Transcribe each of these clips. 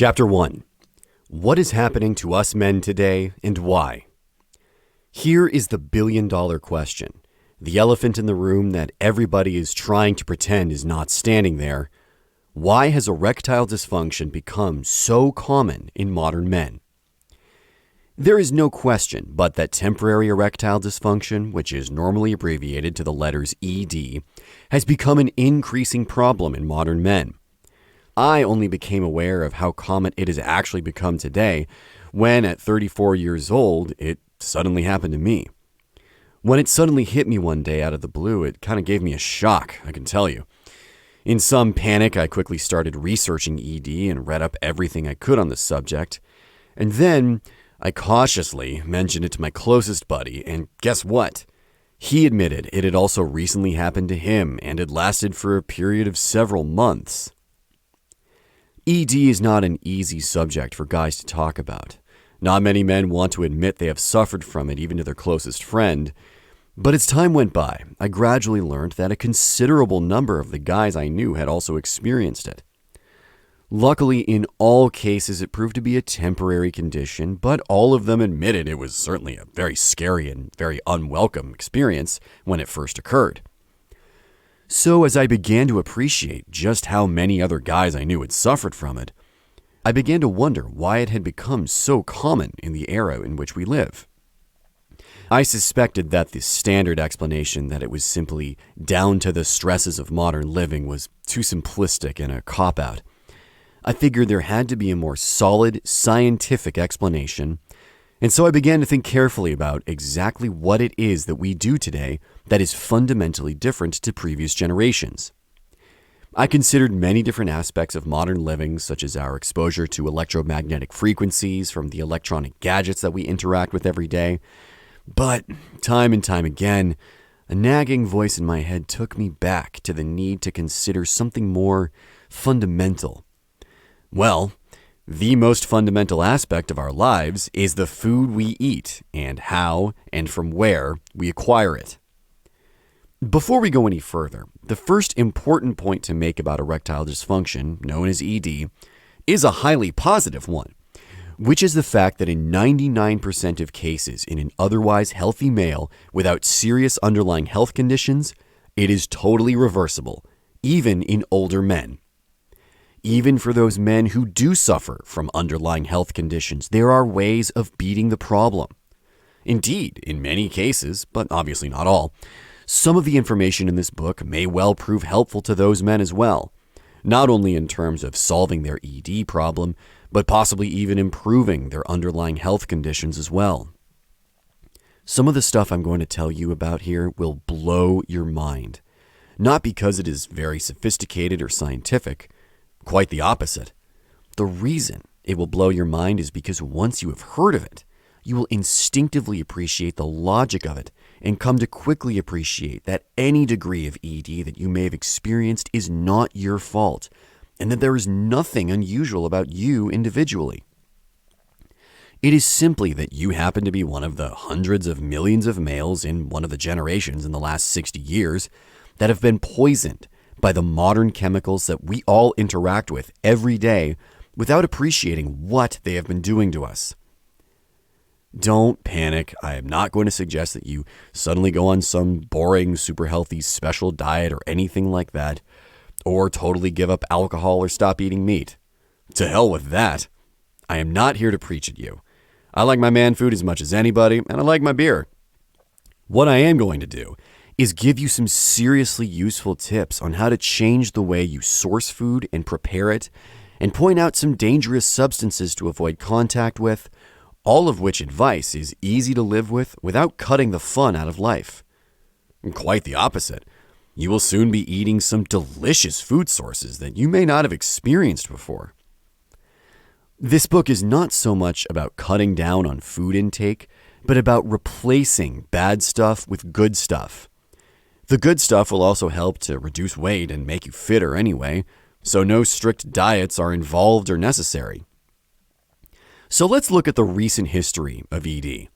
Chapter 1. What is happening to us men today and why? Here is the billion-dollar question. The elephant in the room that everybody is trying to pretend is not standing there. Why has erectile dysfunction become so common in modern men? There is no question but that temporary erectile dysfunction, which is normally abbreviated to the letters ED, has become an increasing problem in modern men. I only became aware of how common it has actually become today when, at 34 years old, it suddenly happened to me. When it suddenly hit me one day out of the blue, it kind of gave me a shock, I can tell you. In some panic, I quickly started researching ED and read up everything I could on the subject. And then I cautiously mentioned it to my closest buddy, and guess what? He admitted it had also recently happened to him and had lasted for a period of several months. ED is not an easy subject for guys to talk about. Not many men want to admit they have suffered from it, even to their closest friend. But as time went by, I gradually learned that a considerable number of the guys I knew had also experienced it. Luckily, in all cases, it proved to be a temporary condition, but all of them admitted it was certainly a very scary and very unwelcome experience when it first occurred. So as I began to appreciate just how many other guys I knew had suffered from it, I began to wonder why it had become so common in the era in which we live. I suspected that the standard explanation that it was simply down to the stresses of modern living was too simplistic and a cop-out. I figured there had to be a more solid, scientific explanation, and so I began to think carefully about exactly what it is that we do today that is fundamentally different to previous generations. I considered many different aspects of modern living, such as our exposure to electromagnetic frequencies from the electronic gadgets that we interact with every day. But time and time again, a nagging voice in my head took me back to the need to consider something more fundamental. Well, the most fundamental aspect of our lives is the food we eat and how and from where we acquire it. Before we go any further, the first important point to make about erectile dysfunction, known as ED, is a highly positive one, which is the fact that in 99% of cases in an otherwise healthy male without serious underlying health conditions, it is totally reversible, even in older men. Even for those men who do suffer from underlying health conditions, there are ways of beating the problem. Indeed, in many cases, but obviously not all, some of the information in this book may well prove helpful to those men as well, not only in terms of solving their ED problem, but possibly even improving their underlying health conditions as well. Some of the stuff I'm going to tell you about here will blow your mind, not because it is very sophisticated or scientific. Quite the opposite. The reason it will blow your mind is because once you have heard of it, you will instinctively appreciate the logic of it and come to quickly appreciate that any degree of ED that you may have experienced is not your fault and that there is nothing unusual about you individually. It is simply that you happen to be one of the hundreds of millions of males in one of the generations in the last 60 years that have been poisoned by the modern chemicals that we all interact with every day without appreciating what they have been doing to us. Don't panic. I am not going to suggest that you suddenly go on some boring, super healthy special diet or anything like that, or totally give up alcohol or stop eating meat. To hell with that. I am not here to preach at you. I like my man food as much as anybody, and I like my beer. What I am going to do is give you some seriously useful tips on how to change the way you source food and prepare it, and point out some dangerous substances to avoid contact with, all of which advice is easy to live with without cutting the fun out of life. And quite the opposite. You will soon be eating some delicious food sources that you may not have experienced before. This book is not so much about cutting down on food intake, but about replacing bad stuff with good stuff. The good stuff will also help to reduce weight and make you fitter anyway, so no strict diets are involved or necessary. So let's look at the recent history of ED.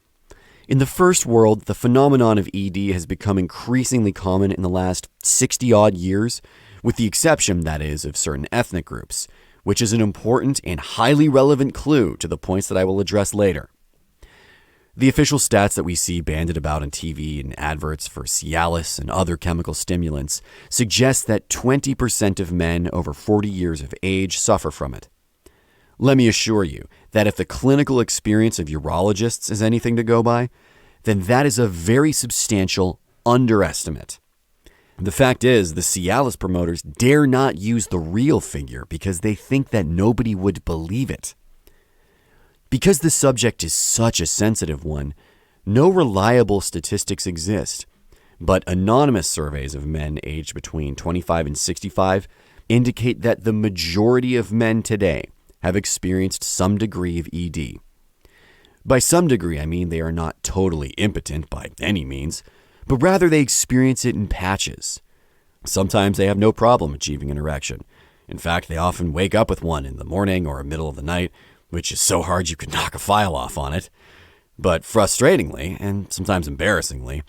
In the first world, the phenomenon of ED has become increasingly common in the last 60-odd years, with the exception, that is, of certain ethnic groups, which is an important and highly relevant clue to the points that I will address later. The official stats that we see bandied about on TV and adverts for Cialis and other chemical stimulants suggest that 20% of men over 40 years of age suffer from it. Let me assure you that if the clinical experience of urologists is anything to go by, then that is a very substantial underestimate. The fact is, the Cialis promoters dare not use the real figure because they think that nobody would believe it. Because the subject is such a sensitive one, no reliable statistics exist, but anonymous surveys of men aged between 25 and 65 indicate that the majority of men today have experienced some degree of ED. By some degree, I mean they are not totally impotent by any means, but rather they experience it in patches. Sometimes they have no problem achieving an erection. In fact, they often wake up with one in the morning or middle of the night, which is so hard you could knock a file off on it. But frustratingly, and sometimes embarrassingly,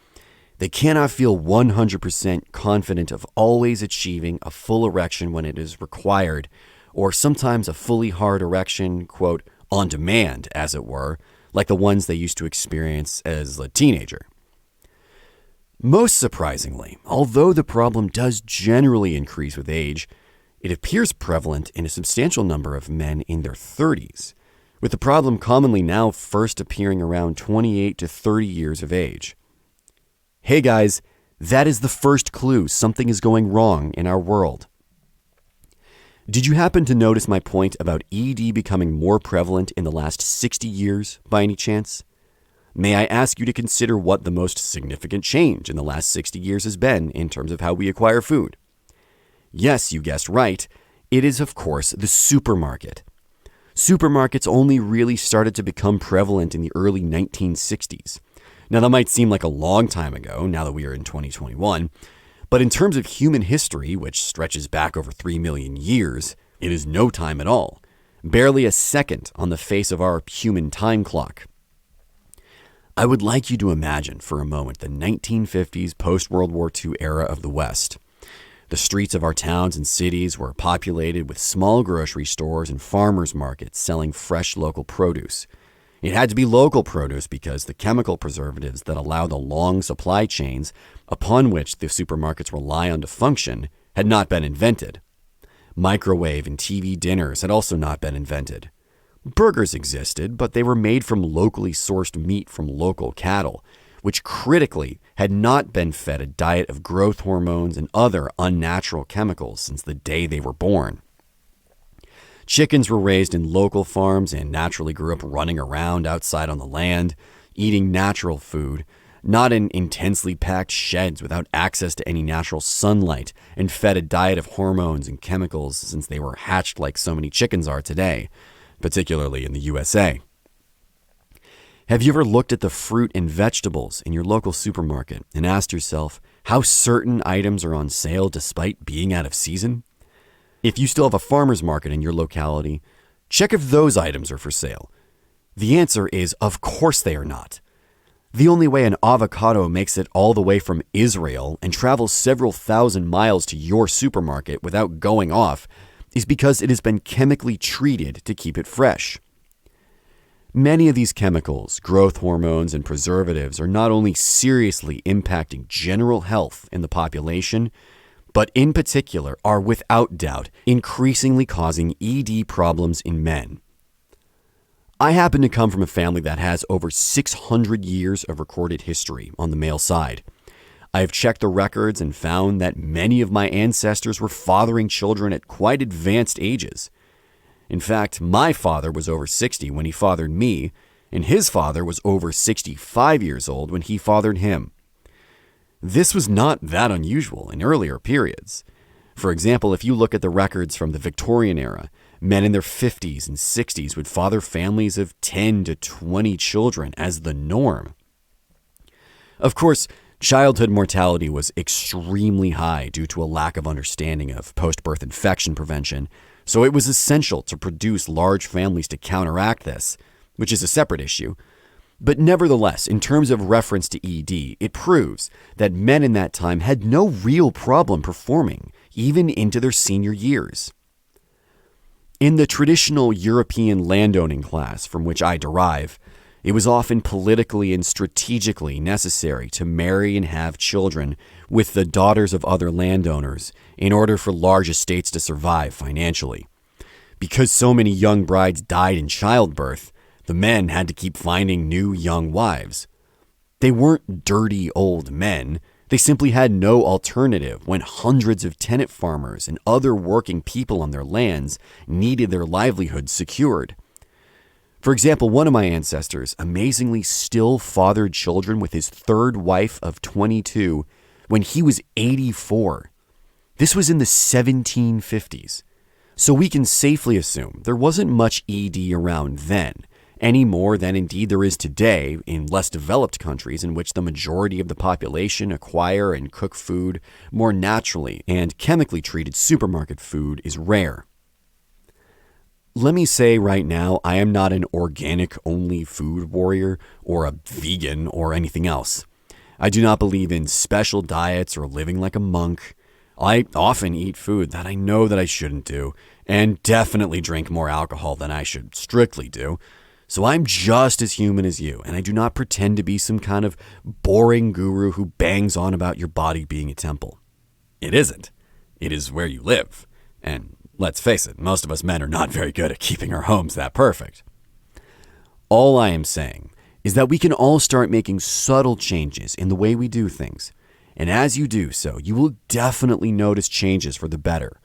they cannot feel 100% confident of always achieving a full erection when it is required, or sometimes a fully hard erection, quote, on demand, as it were, like the ones they used to experience as a teenager. Most surprisingly, although the problem does generally increase with age, it appears prevalent in a substantial number of men in their 30s, with the problem commonly now first appearing around 28 to 30 years of age. Hey guys, that is the first clue something is going wrong in our world. Did you happen to notice my point about ED becoming more prevalent in the last 60 years by any chance? May I ask you to consider what the most significant change in the last 60 years has been in terms of how we acquire food? Yes, you guessed right. It is, of course, the supermarket. Supermarkets only really started to become prevalent in the early 1960s. Now, that might seem like a long time ago, now that we are in 2021, but in terms of human history, which stretches back over 3 million years, it is no time at all. Barely a second on the face of our human time clock. I would like you to imagine for a moment the 1950s post-World War II era of the West. The streets of our towns and cities were populated with small grocery stores and farmers markets selling fresh local produce. It had to be local produce because the chemical preservatives that allow the long supply chains upon which the supermarkets rely on to function had not been invented. Microwave and TV dinners had also not been invented. Burgers existed, but they were made from locally sourced meat from local cattle, which critically had not been fed a diet of growth hormones and other unnatural chemicals since the day they were born. Chickens were raised in local farms and naturally grew up running around outside on the land, eating natural food, not in intensely packed sheds without access to any natural sunlight, and fed a diet of hormones and chemicals since they were hatched like so many chickens are today, particularly in the USA. Have you ever looked at the fruit and vegetables in your local supermarket and asked yourself how certain items are on sale despite being out of season? If you still have a farmer's market in your locality, check if those items are for sale. The answer is, of course they are not. The only way an avocado makes it all the way from Israel and travels several thousand miles to your supermarket without going off is because it has been chemically treated to keep it fresh. Many of these chemicals, growth hormones, and preservatives are not only seriously impacting general health in the population, but in particular are without doubt increasingly causing ED problems in men. I happen to come from a family that has over 600 years of recorded history on the male side. I have checked the records and found that many of my ancestors were fathering children at quite advanced ages. In fact, my father was over 60 when he fathered me, and his father was over 65 years old when he fathered him. This was not that unusual in earlier periods. For example, if you look at the records from the Victorian era, men in their 50s and 60s would father families of 10 to 20 children as the norm. Of course, childhood mortality was extremely high due to a lack of understanding of post-birth infection prevention, so it was essential to produce large families to counteract this, which is a separate issue. But nevertheless, in terms of reference to ED, it proves that men in that time had no real problem performing, even into their senior years. In the traditional European landowning class from which I derive, it was often politically and strategically necessary to marry and have children with the daughters of other landowners in order for large estates to survive financially. Because so many young brides died in childbirth, the men had to keep finding new young wives. They weren't dirty old men. They simply had no alternative when hundreds of tenant farmers and other working people on their lands needed their livelihoods secured. For example, one of my ancestors amazingly still fathered children with his third wife of 22 when he was 84. This was in the 1750s. So we can safely assume there wasn't much ED around then, any more than indeed there is today in less developed countries in which the majority of the population acquire and cook food more naturally and chemically treated supermarket food is rare. Let me say right now, I am not an organic-only food warrior or a vegan or anything else. I do not believe in special diets or living like a monk. I often eat food that I know that I shouldn't do, and definitely drink more alcohol than I should strictly do. So I'm just as human as you, and I do not pretend to be some kind of boring guru who bangs on about your body being a temple. It isn't. It is where you live. And let's face it, most of us men are not very good at keeping our homes that perfect. All I am saying is that we can all start making subtle changes in the way we do things. And as you do so, you will definitely notice changes for the better.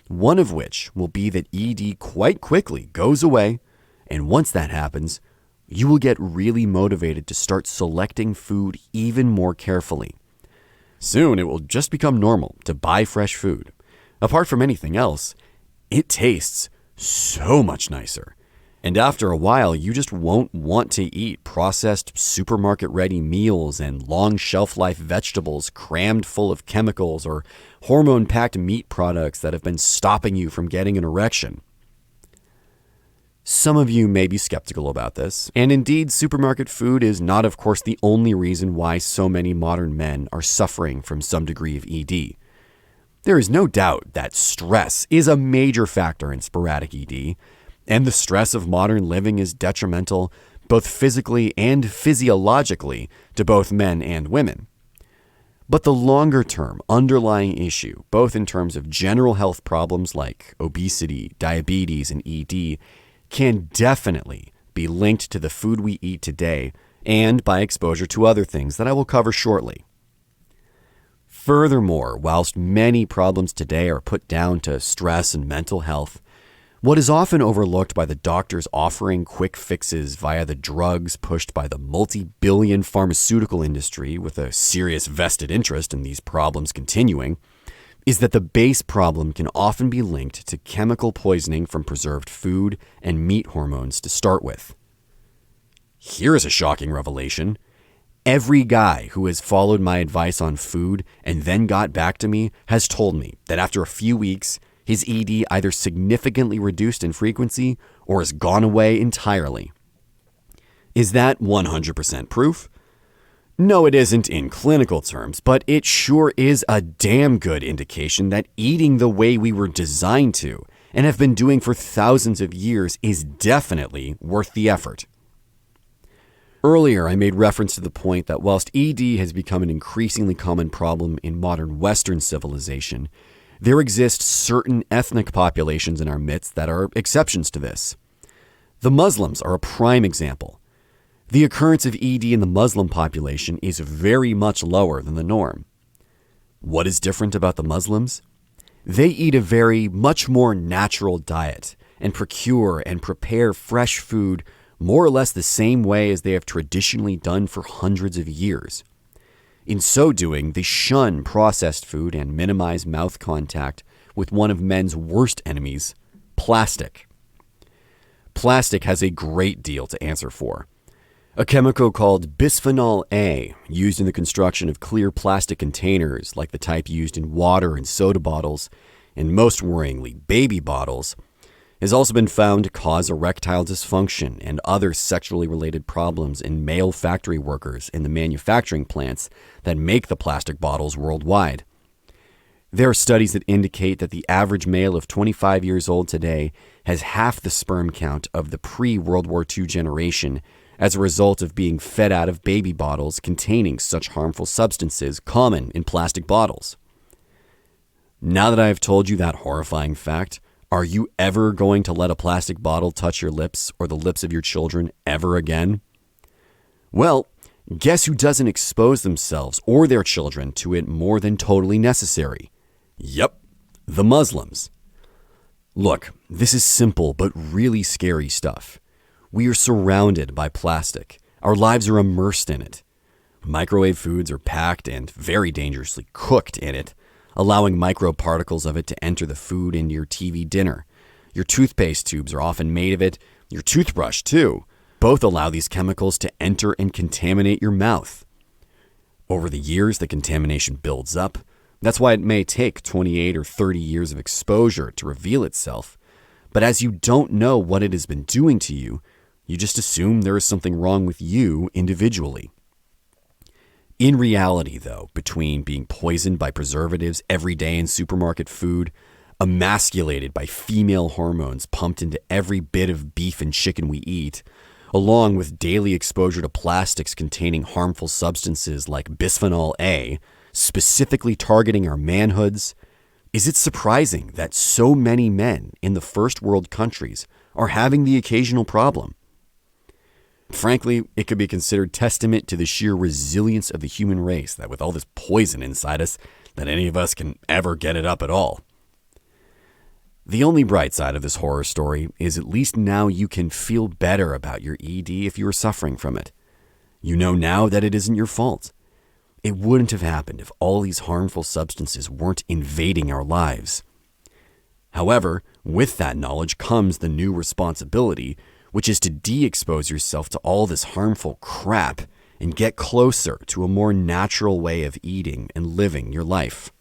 One of which will be that ED quite quickly goes away, and once that happens, you will get really motivated to start selecting food even more carefully. Soon it will just become normal to buy fresh food. Apart from anything else, it tastes so much nicer. And after a while, you just won't want to eat processed supermarket-ready meals and long shelf-life vegetables crammed full of chemicals or hormone-packed meat products that have been stopping you from getting an erection. Some of you may be skeptical about this, and indeed, supermarket food is not, of course, the only reason why so many modern men are suffering from some degree of ED. There is no doubt that stress is a major factor in sporadic ED, and the stress of modern living is detrimental both physically and physiologically to both men and women. But the longer-term underlying issue, both in terms of general health problems like obesity, diabetes, and ED, can definitely be linked to the food we eat today and by exposure to other things that I will cover shortly. Furthermore, whilst many problems today are put down to stress and mental health, what is often overlooked by the doctors offering quick fixes via the drugs pushed by the multi-billion pharmaceutical industry with a serious vested interest in these problems continuing is that the base problem can often be linked to chemical poisoning from preserved food and meat hormones to start with. Here is a shocking revelation. Every guy who has followed my advice on food and then got back to me has told me that after a few weeks, his ED either significantly reduced in frequency or has gone away entirely. Is that 100% proof? No, it isn't in clinical terms, but it sure is a damn good indication that eating the way we were designed to and have been doing for thousands of years is definitely worth the effort. Earlier, I made reference to the point that whilst ED has become an increasingly common problem in modern Western civilization, there exist certain ethnic populations in our midst that are exceptions to this. The Muslims are a prime example. The occurrence of ED in the Muslim population is very much lower than the norm. What is different about the Muslims? They eat a much more natural diet and procure and prepare fresh food more or less the same way as they have traditionally done for hundreds of years. In so doing, they shun processed food and minimize mouth contact with one of men's worst enemies, plastic. Plastic has a great deal to answer for. A chemical called bisphenol A, used in the construction of clear plastic containers like the type used in water and soda bottles, and most worryingly, baby bottles, has also been found to cause erectile dysfunction and other sexually related problems in male factory workers in the manufacturing plants that make the plastic bottles worldwide. There are studies that indicate that the average male of 25 years old today has half the sperm count of the pre-World War II generation as a result of being fed out of baby bottles containing such harmful substances common in plastic bottles. Now that I have told you that horrifying fact, are you ever going to let a plastic bottle touch your lips or the lips of your children ever again? Well, guess who doesn't expose themselves or their children to it more than totally necessary? Yep, the Muslims. Look, this is simple but really scary stuff. We are surrounded by plastic. Our lives are immersed in it. Microwave foods are packed and very dangerously cooked in it, allowing microparticles of it to enter the food into your TV dinner. Your toothpaste tubes are often made of it, your toothbrush too. Both allow these chemicals to enter and contaminate your mouth. Over the years, the contamination builds up. That's why it may take 28 or 30 years of exposure to reveal itself. But as you don't know what it has been doing to you, you just assume there is something wrong with you individually. In reality, though, between being poisoned by preservatives every day in supermarket food, emasculated by female hormones pumped into every bit of beef and chicken we eat, along with daily exposure to plastics containing harmful substances like bisphenol A, specifically targeting our manhoods, is it surprising that so many men in the first world countries are having the occasional problem? Frankly, it could be considered testament to the sheer resilience of the human race that with all this poison inside us, that any of us can ever get it up at all. The only bright side of this horror story is at least now you can feel better about your ED if you are suffering from it. You know now that it isn't your fault. It wouldn't have happened if all these harmful substances weren't invading our lives. However, with that knowledge comes the new responsibility, which is to de-expose yourself to all this harmful crap and get closer to a more natural way of eating and living your life.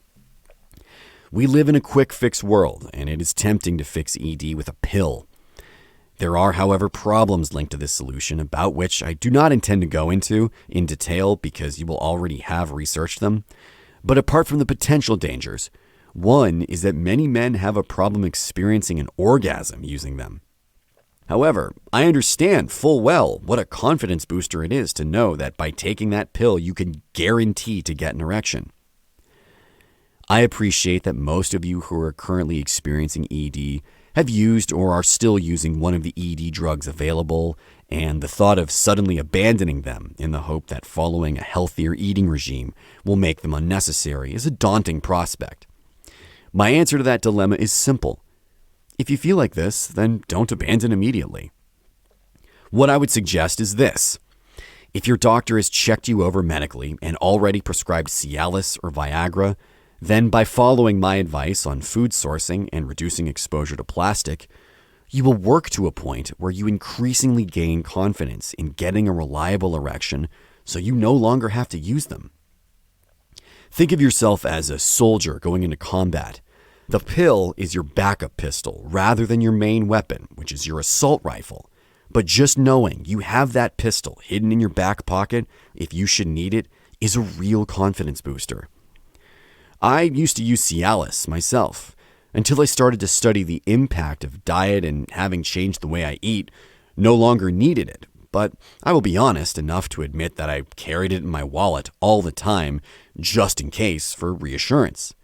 We live in a quick fix world, and it is tempting to fix ED with a pill. There are, however, problems linked to this solution about which I do not intend to go into in detail because you will already have researched them. But apart from the potential dangers, one is that many men have a problem experiencing an orgasm using them. However, I understand full well what a confidence booster it is to know that by taking that pill, you can guarantee to get an erection. I appreciate that most of you who are currently experiencing ED have used or are still using one of the ED drugs available, and the thought of suddenly abandoning them in the hope that following a healthier eating regime will make them unnecessary is a daunting prospect. My answer to that dilemma is simple. If you feel like this, then don't abandon immediately. What I would suggest is this. If your doctor has checked you over medically and already prescribed Cialis or Viagra, then by following my advice on food sourcing and reducing exposure to plastic, you will work to a point where you increasingly gain confidence in getting a reliable erection so you no longer have to use them. Think of yourself as a soldier going into combat. The pill is your backup pistol rather than your main weapon, which is your assault rifle. But just knowing you have that pistol hidden in your back pocket if you should need it is a real confidence booster. I used to use Cialis myself until I started to study the impact of diet and having changed the way I eat, no longer needed it. But I will be honest enough to admit that I carried it in my wallet all the time just in case for reassurance.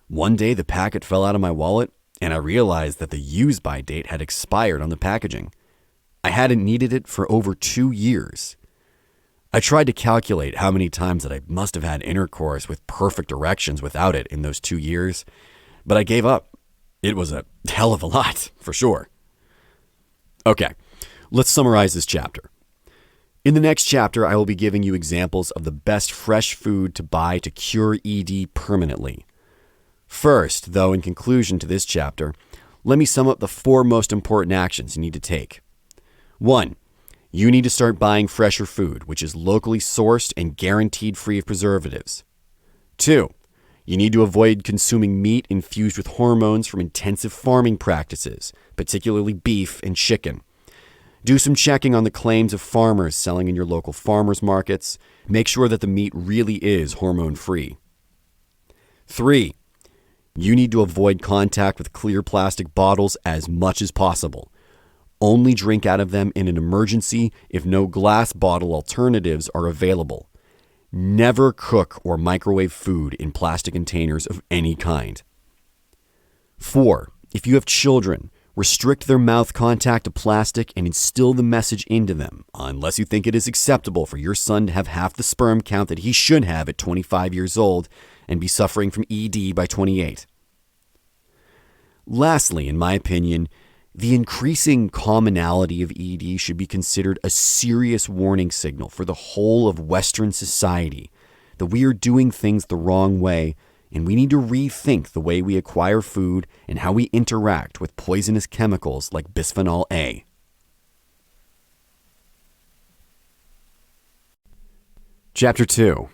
One day the packet fell out of my wallet and I realized that the use-by date had expired on the packaging. I hadn't needed it for over 2 years. I tried to calculate how many times that I must have had intercourse with perfect erections without it in those 2 years, but I gave up. It was a hell of a lot, for sure. Okay, let's summarize this chapter. In the next chapter, I will be giving you examples of the best fresh food to buy to cure ED permanently. First, though, in conclusion to this chapter, let me sum up the 4 most important actions you need to take. 1. You need to start buying fresher food, which is locally sourced and guaranteed free of preservatives. 2. You need to avoid consuming meat infused with hormones from intensive farming practices, particularly beef and chicken. Do some checking on the claims of farmers selling in your local farmers markets. Make sure that the meat really is hormone-free. 3. You need to avoid contact with clear plastic bottles as much as possible. Only drink out of them in an emergency if no glass bottle alternatives are available. Never cook or microwave food in plastic containers of any kind. 4. If you have children, restrict their mouth contact to plastic and instill the message into them, unless you think it is acceptable for your son to have half the sperm count that he should have at 25 years old and be suffering from ED by 28. Lastly, in my opinion, the increasing commonality of ED should be considered a serious warning signal for the whole of Western society that we are doing things the wrong way, and we need to rethink the way we acquire food and how we interact with poisonous chemicals like bisphenol A. Chapter 2.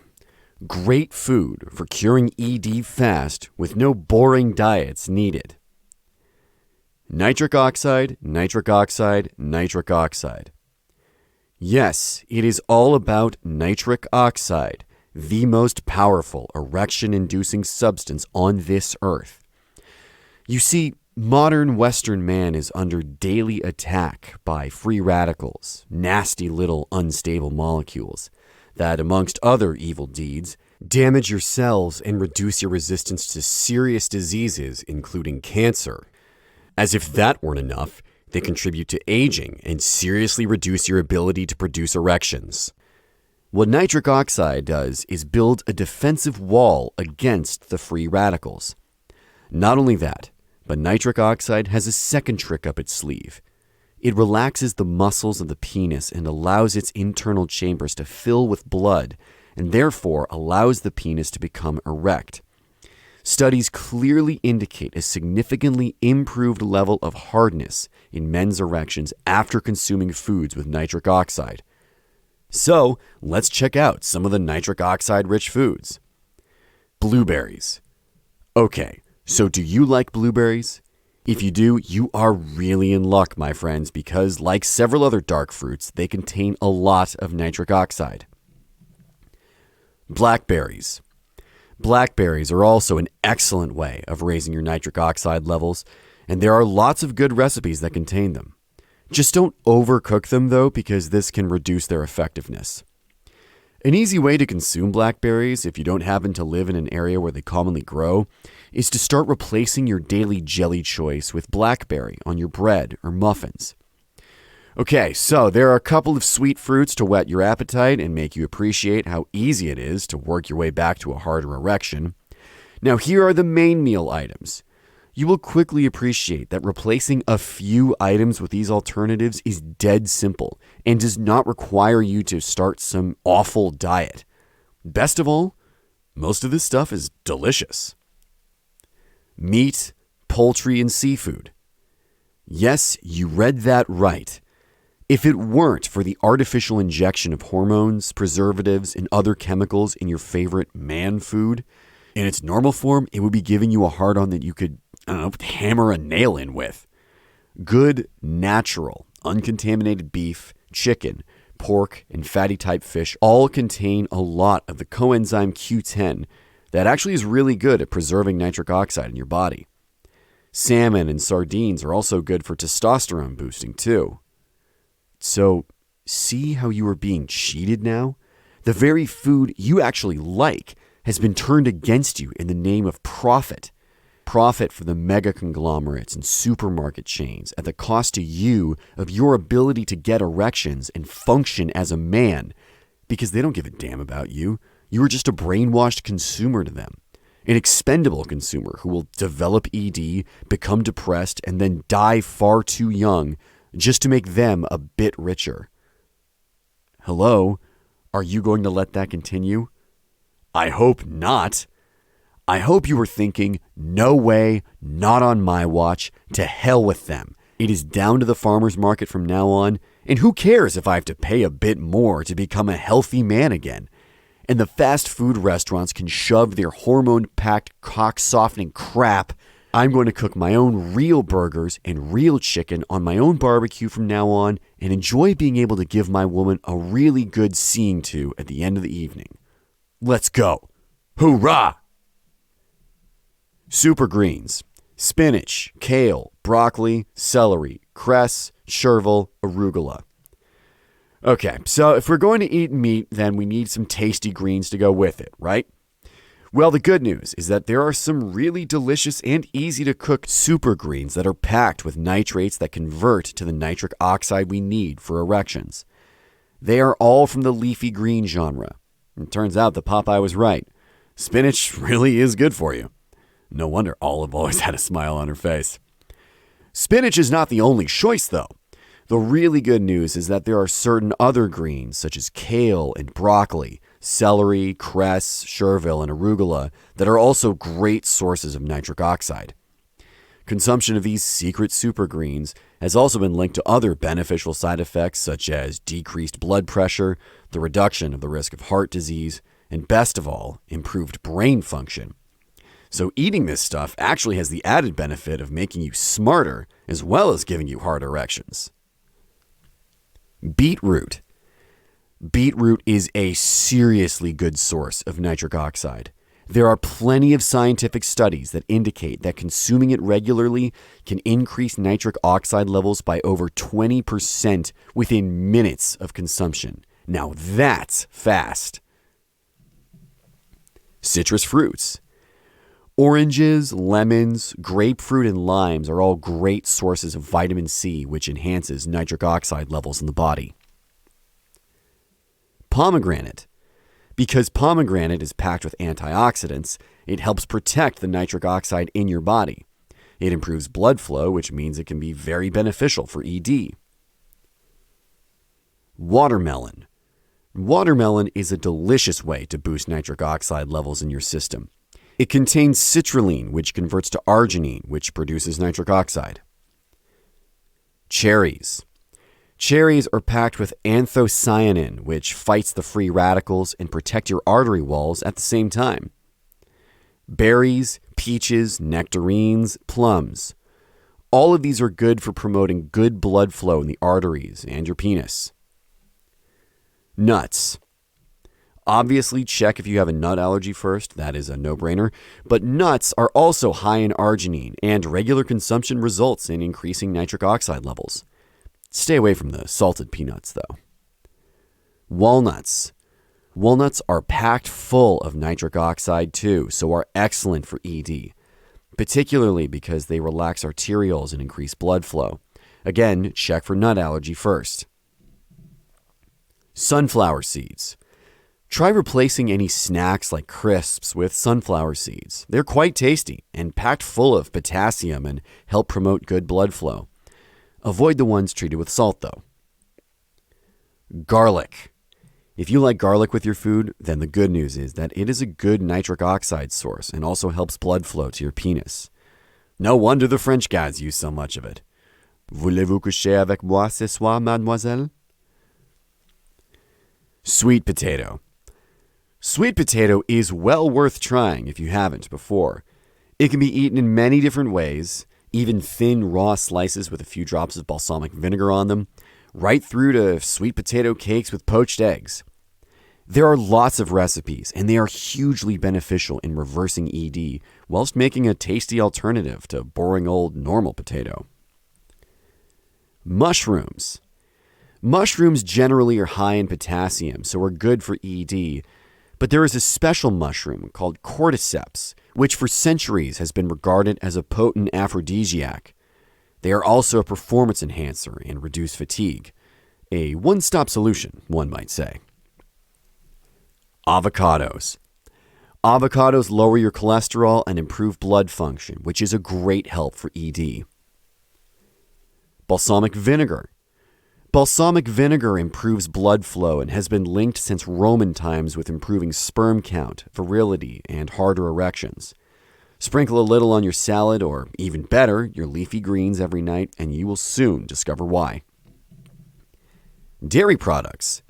Great food for curing ED fast with no boring diets needed. Nitric oxide, nitric oxide, nitric oxide. Yes, it is all about nitric oxide, the most powerful erection-inducing substance on this earth. You see, modern Western man is under daily attack by free radicals, nasty little unstable molecules that, amongst other evil deeds, damage your cells and reduce your resistance to serious diseases, including cancer. As if that weren't enough, they contribute to aging and seriously reduce your ability to produce erections. What nitric oxide does is build a defensive wall against the free radicals. Not only that, but nitric oxide has a second trick up its sleeve. It relaxes the muscles of the penis and allows its internal chambers to fill with blood, and therefore allows the penis to become erect. Studies clearly indicate a significantly improved level of hardness in men's erections after consuming foods with nitric oxide. So, let's check out some of the nitric oxide-rich foods. Blueberries. Okay, so do you like blueberries? If you do, you are really in luck, my friends, because like several other dark fruits, they contain a lot of nitric oxide. Blackberries. Blackberries are also an excellent way of raising your nitric oxide levels, and there are lots of good recipes that contain them. Just don't overcook them though, because this can reduce their effectiveness. An easy way to consume blackberries, if you don't happen to live in an area where they commonly grow, is to start replacing your daily jelly choice with blackberry on your bread or muffins. Okay, so there are a couple of sweet fruits to whet your appetite and make you appreciate how easy it is to work your way back to a harder erection. Now here are the main meal items. You will quickly appreciate that replacing a few items with these alternatives is dead simple and does not require you to start some awful diet. Best of all, most of this stuff is delicious. Meat, poultry, and seafood. Yes, you read that right. If it weren't for the artificial injection of hormones, preservatives, and other chemicals in your favorite man food, in its normal form, it would be giving you a hard-on that you could, hammer a nail in with. Good, natural, uncontaminated beef, chicken, pork, and fatty-type fish all contain a lot of the coenzyme Q10 that actually is really good at preserving nitric oxide in your body. Salmon and sardines are also good for testosterone boosting too. So, see how you are being cheated now? The very food you actually like has been turned against you in the name of profit. Profit for the mega conglomerates and supermarket chains at the cost to you of your ability to get erections and function as a man, because they don't give a damn about you. You are just a brainwashed consumer to them. An expendable consumer who will develop ED, become depressed, and then die far too young just to make them a bit richer. Hello? Are you going to let that continue? I hope not. I hope you were thinking, no way, not on my watch, to hell with them. It is down to the farmer's market from now on, and who cares if I have to pay a bit more to become a healthy man again? And the fast food restaurants can shove their hormone-packed, cock-softening crap. I'm going to cook my own real burgers and real chicken on my own barbecue from now on and enjoy being able to give my woman a really good seeing to at the end of the evening. Let's go. Hoorah! Super greens: spinach, kale, broccoli, celery, cress, chervil, arugula. Okay, so if we're going to eat meat, then we need some tasty greens to go with it, right? Well, the good news is that there are some really delicious and easy to cook super greens that are packed with nitrates that convert to the nitric oxide we need for erections. They are all from the leafy green genre. It turns out that Popeye was right. Spinach really is good for you. No wonder Olive always had a smile on her face. Spinach is not the only choice, though. The really good news is that there are certain other greens, such as kale and broccoli, celery, cress, chervil, and arugula, that are also great sources of nitric oxide. Consumption of these secret super greens has also been linked to other beneficial side effects, such as decreased blood pressure, the reduction of the risk of heart disease, and best of all, improved brain function. So eating this stuff actually has the added benefit of making you smarter as well as giving you hard erections. Beetroot. Beetroot is a seriously good source of nitric oxide. There are plenty of scientific studies that indicate that consuming it regularly can increase nitric oxide levels by over 20% within minutes of consumption. Now that's fast. Citrus fruits. Oranges, lemons, grapefruit, and limes are all great sources of vitamin C, which enhances nitric oxide levels in the body. Pomegranate. Because pomegranate is packed with antioxidants, it helps protect the nitric oxide in your body. It improves blood flow, which means it can be very beneficial for ED. Watermelon. Watermelon is a delicious way to boost nitric oxide levels in your system. It contains citrulline, which converts to arginine, which produces nitric oxide. Cherries. Cherries are packed with anthocyanin, which fights the free radicals and protect your artery walls at the same time. Berries, peaches, nectarines, plums. All of these are good for promoting good blood flow in the arteries and your penis. Nuts. Obviously, check if you have a nut allergy first. That is a no-brainer. But nuts are also high in arginine, and regular consumption results in increasing nitric oxide levels. Stay away from the salted peanuts, though. Walnuts. Walnuts are packed full of nitric oxide, too, so are excellent for ED, particularly because they relax arterioles and increase blood flow. Again, check for nut allergy first. Sunflower seeds. Try replacing any snacks like crisps with sunflower seeds. They're quite tasty and packed full of potassium and help promote good blood flow. Avoid the ones treated with salt, though. Garlic. If you like garlic with your food, then the good news is that it is a good nitric oxide source and also helps blood flow to your penis. No wonder the French guys use so much of it. Voulez-vous coucher avec moi ce soir, mademoiselle? Sweet potato. Sweet potato is well worth trying if you haven't before. It can be eaten in many different ways, even thin raw slices with a few drops of balsamic vinegar on them, right through to sweet potato cakes with poached eggs. There are lots of recipes, and they are hugely beneficial in reversing ED, whilst making a tasty alternative to boring old normal potato. Mushrooms. Mushrooms generally are high in potassium, so are good for ED, but there is a special mushroom called cordyceps, which for centuries has been regarded as a potent aphrodisiac. They are also a performance enhancer and reduce fatigue. A one-stop solution, one might say. Avocados. Avocados lower your cholesterol and improve blood function, which is a great help for ED. Balsamic vinegar. Balsamic vinegar improves blood flow and has been linked since Roman times with improving sperm count, virility, and harder erections. Sprinkle a little on your salad, or even better, your leafy greens every night, and you will soon discover why. Dairy products.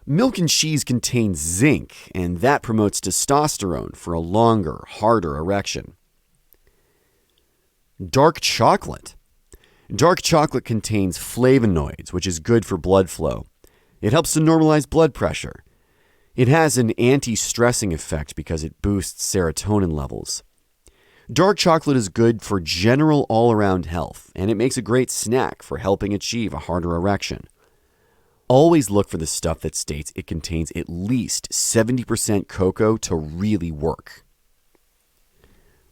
Milk and cheese contain zinc, and that promotes testosterone for a longer, harder erection. Dark chocolate. Dark chocolate contains flavonoids, which is good for blood flow. It helps to normalize blood pressure. It has an anti-stressing effect because it boosts serotonin levels. Dark chocolate is good for general all-around health, and it makes a great snack for helping achieve a harder erection. Always look for the stuff that states it contains at least 70% cocoa to really work.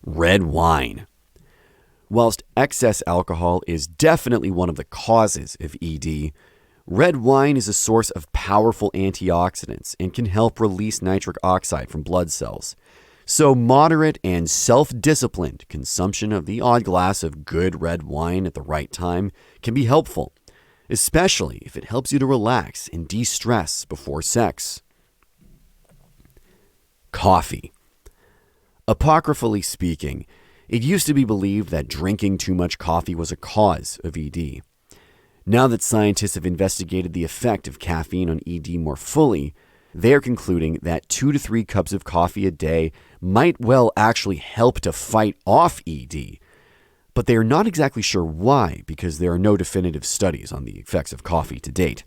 Red wine. Whilst excess alcohol is definitely one of the causes of ED, red wine is a source of powerful antioxidants and can help release nitric oxide from blood cells. So moderate and self-disciplined consumption of the odd glass of good red wine at the right time can be helpful, especially if it helps you to relax and de-stress before sex. Coffee. Apocryphally speaking, it used to be believed that drinking too much coffee was a cause of ED. Now that scientists have investigated the effect of caffeine on ED more fully, they are concluding that 2 to 3 cups of coffee a day might well actually help to fight off ED. But they are not exactly sure why, because there are no definitive studies on the effects of coffee to date.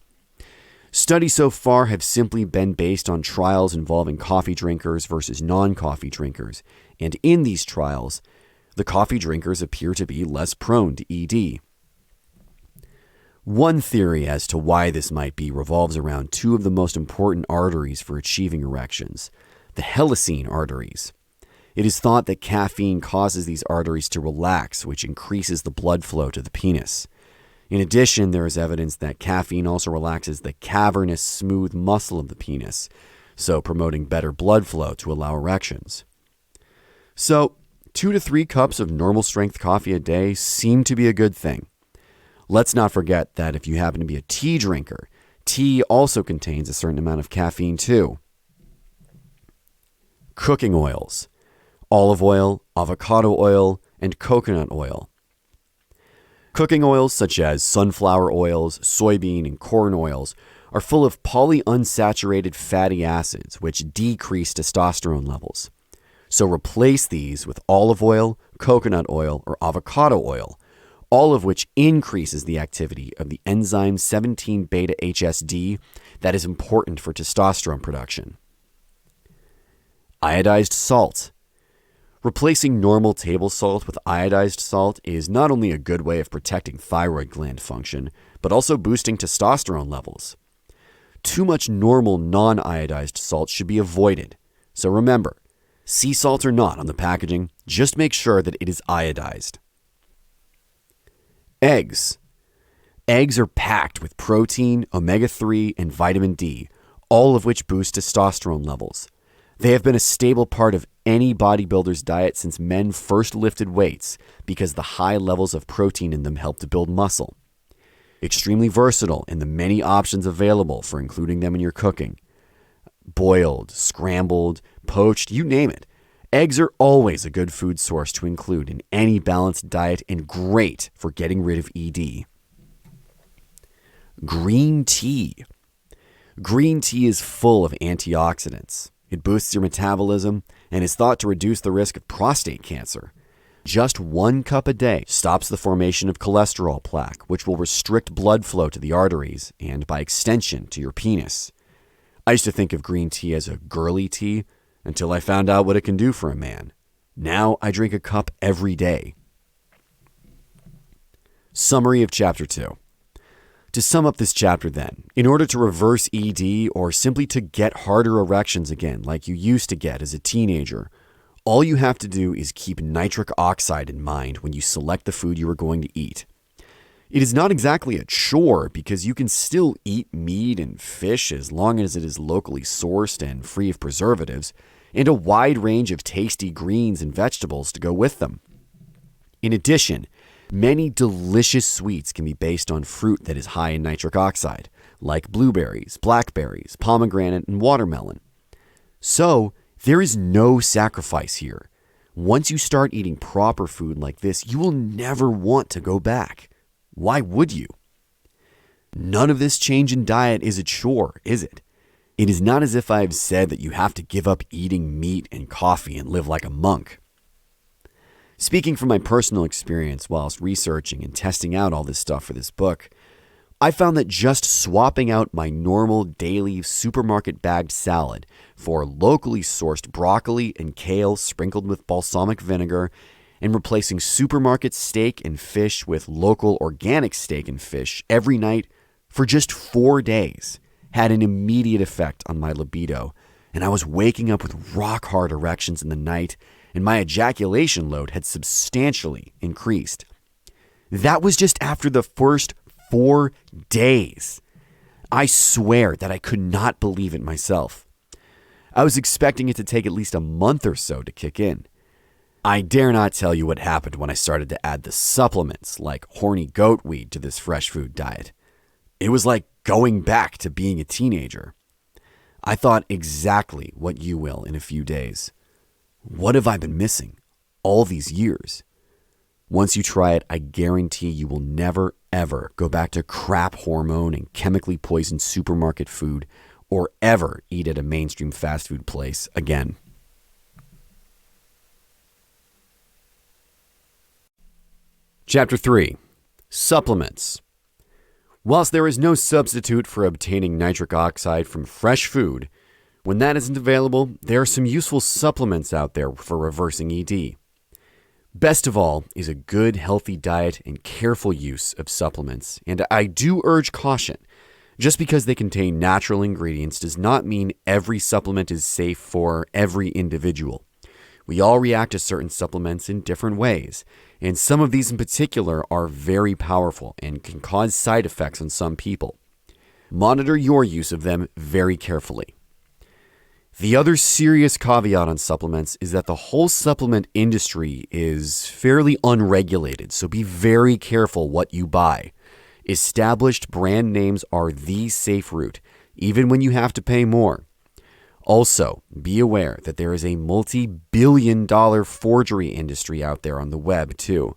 Studies so far have simply been based on trials involving coffee drinkers versus non-coffee drinkers, and in these trials, the coffee drinkers appear to be less prone to ED. One theory as to why this might be revolves around 2 of the most important arteries for achieving erections, the helicene arteries. It is thought that caffeine causes these arteries to relax, which increases the blood flow to the penis. In addition, there is evidence that caffeine also relaxes the cavernous, smooth muscle of the penis, so promoting better blood flow to allow erections. So, 2 to 3 cups of normal strength coffee a day seem to be a good thing. Let's not forget that if you happen to be a tea drinker, tea also contains a certain amount of caffeine too. Cooking oils. Olive oil, avocado oil, and coconut oil. Cooking oils such as sunflower oils, soybean, and corn oils are full of polyunsaturated fatty acids which decrease testosterone levels. So replace these with olive oil, coconut oil, or avocado oil, all of which increases the activity of the enzyme 17-beta-HSD that is important for testosterone production. Iodized salt. Replacing normal table salt with iodized salt is not only a good way of protecting thyroid gland function, but also boosting testosterone levels. Too much normal non-iodized salt should be avoided. So remember, sea salt or not on the packaging, just make sure that it is iodized. Eggs. Eggs are packed with protein, omega-3, and vitamin D, all of which boost testosterone levels. They have been a staple part of any bodybuilder's diet since men first lifted weights because the high levels of protein in them help to build muscle. Extremely versatile in the many options available for including them in your cooking. Boiled, scrambled, poached, you name it. Eggs are always a good food source to include in any balanced diet and great for getting rid of ED. Green tea. Green tea is full of antioxidants. It boosts your metabolism and is thought to reduce the risk of prostate cancer. Just 1 cup a day stops the formation of cholesterol plaque, which will restrict blood flow to the arteries and, by extension, to your penis. I used to think of green tea as a girly tea until I found out what it can do for a man. Now I drink a cup every day. Summary of Chapter 2. To sum up this chapter then, in order to reverse ED or simply to get harder erections again like you used to get as a teenager, all you have to do is keep nitric oxide in mind when you select the food you are going to eat. It is not exactly a chore because you can still eat meat and fish as long as it is locally sourced and free of preservatives, and a wide range of tasty greens and vegetables to go with them. In addition, many delicious sweets can be based on fruit that is high in nitric oxide, like blueberries, blackberries, pomegranate, and watermelon. So, there is no sacrifice here. Once you start eating proper food like this, you will never want to go back. Why would you? None of this change in diet is a chore, is it? It is not as if I have said that you have to give up eating meat and coffee and live like a monk. Speaking from my personal experience whilst researching and testing out all this stuff for this book, I found that just swapping out my normal daily supermarket bagged salad for locally sourced broccoli and kale sprinkled with balsamic vinegar and replacing supermarket steak and fish with local organic steak and fish every night for just 4 days had an immediate effect on my libido, and I was waking up with rock-hard erections in the night, and my ejaculation load had substantially increased. That was just after the first 4 days. I swear that I could not believe it myself. I was expecting it to take at least a month or so to kick in. I dare not tell you what happened when I started to add the supplements like horny goat weed to this fresh food diet. It was like going back to being a teenager. I thought exactly what you will in a few days. What have I been missing all these years? Once you try it, I guarantee you will never, ever go back to crap hormone and chemically poisoned supermarket food or ever eat at a mainstream fast food place again. Chapter 3. Supplements. Whilst there is no substitute for obtaining nitric oxide from fresh food, when that isn't available, there are some useful supplements out there for reversing ED. Best of all is a good, healthy diet and careful use of supplements, and I do urge caution. Just because they contain natural ingredients does not mean every supplement is safe for every individual. We all react to certain supplements in different ways, and some of these in particular are very powerful and can cause side effects on some people. Monitor your use of them very carefully. The other serious caveat on supplements is that the whole supplement industry is fairly unregulated, so be very careful what you buy. Established brand names are the safe route, even when you have to pay more. Also, be aware that there is a multi-billion-dollar forgery industry out there on the web, too.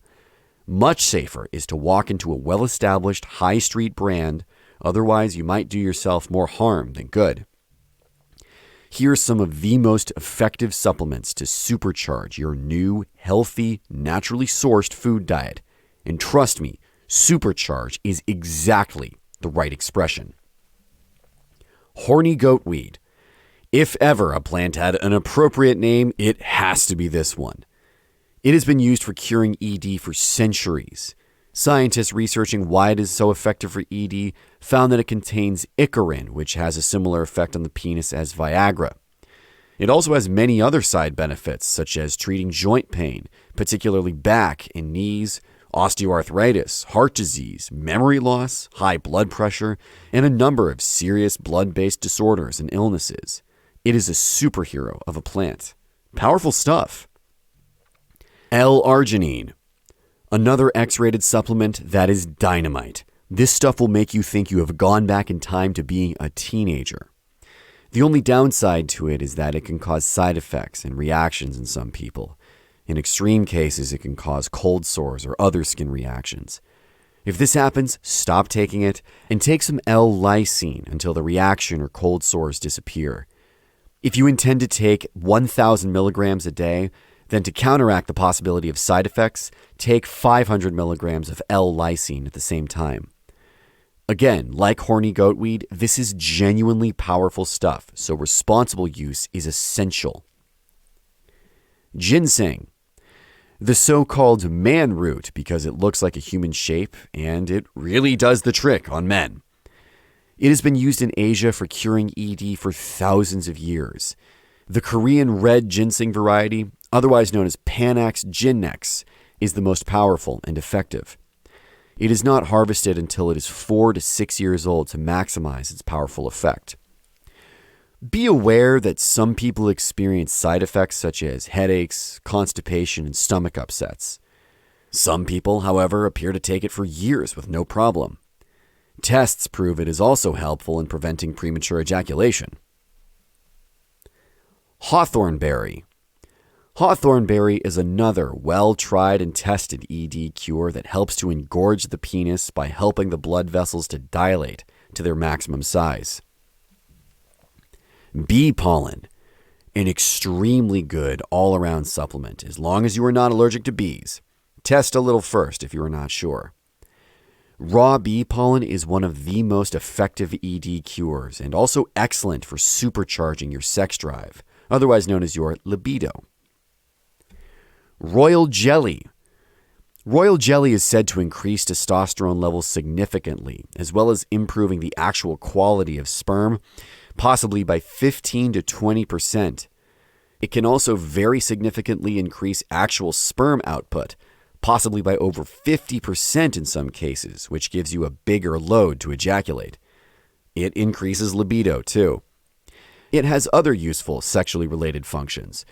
Much safer is to walk into a well-established high street brand, otherwise you might do yourself more harm than good. Here are some of the most effective supplements to supercharge your new, healthy, naturally sourced food diet. And trust me, supercharge is exactly the right expression. Horny goat weed. If ever a plant had an appropriate name, it has to be this one. It has been used for curing ED for centuries. Scientists researching why it is so effective for ED found that it contains icarin, which has a similar effect on the penis as Viagra. It also has many other side benefits, such as treating joint pain, particularly back and knees, osteoarthritis, heart disease, memory loss, high blood pressure, and a number of serious blood-based disorders and illnesses. It is a superhero of a plant. Powerful stuff. L-arginine. Another X-rated supplement that is dynamite. This stuff will make you think you have gone back in time to being a teenager. The only downside to it is that it can cause side effects and reactions in some people. In extreme cases, it can cause cold sores or other skin reactions. If this happens, stop taking it and take some L-lysine until the reaction or cold sores disappear. If you intend to take 1,000 milligrams a day, then to counteract the possibility of side effects, take 500 milligrams of L-lysine at the same time. Again, like horny goat weed, this is genuinely powerful stuff, so responsible use is essential. Ginseng. The so-called man root because it looks like a human shape, and it really does the trick on men. It has been used in Asia for curing ED for thousands of years. The Korean red ginseng variety, otherwise known as Panax ginnex, is the most powerful and effective. It is not harvested until it is 4 to 6 years old to maximize its powerful effect. Be aware that some people experience side effects such as headaches, constipation, and stomach upsets. Some people, however, appear to take it for years with no problem. Tests prove it is also helpful in preventing premature ejaculation. Hawthornberry. Hawthornberry is another well-tried and tested ED cure that helps to engorge the penis by helping the blood vessels to dilate to their maximum size. Bee pollen, an extremely good all-around supplement as long as you are not allergic to bees. Test a little first if you are not sure. Raw bee pollen is one of the most effective ED cures and also excellent for supercharging your sex drive, otherwise known as your libido. Royal jelly. Royal jelly is said to increase testosterone levels significantly, as well as improving the actual quality of sperm, possibly by 15 to 20%. It can also very significantly increase actual sperm output, possibly by over 50% in some cases, which gives you a bigger load to ejaculate. It increases libido, too. It has other useful sexually related functions.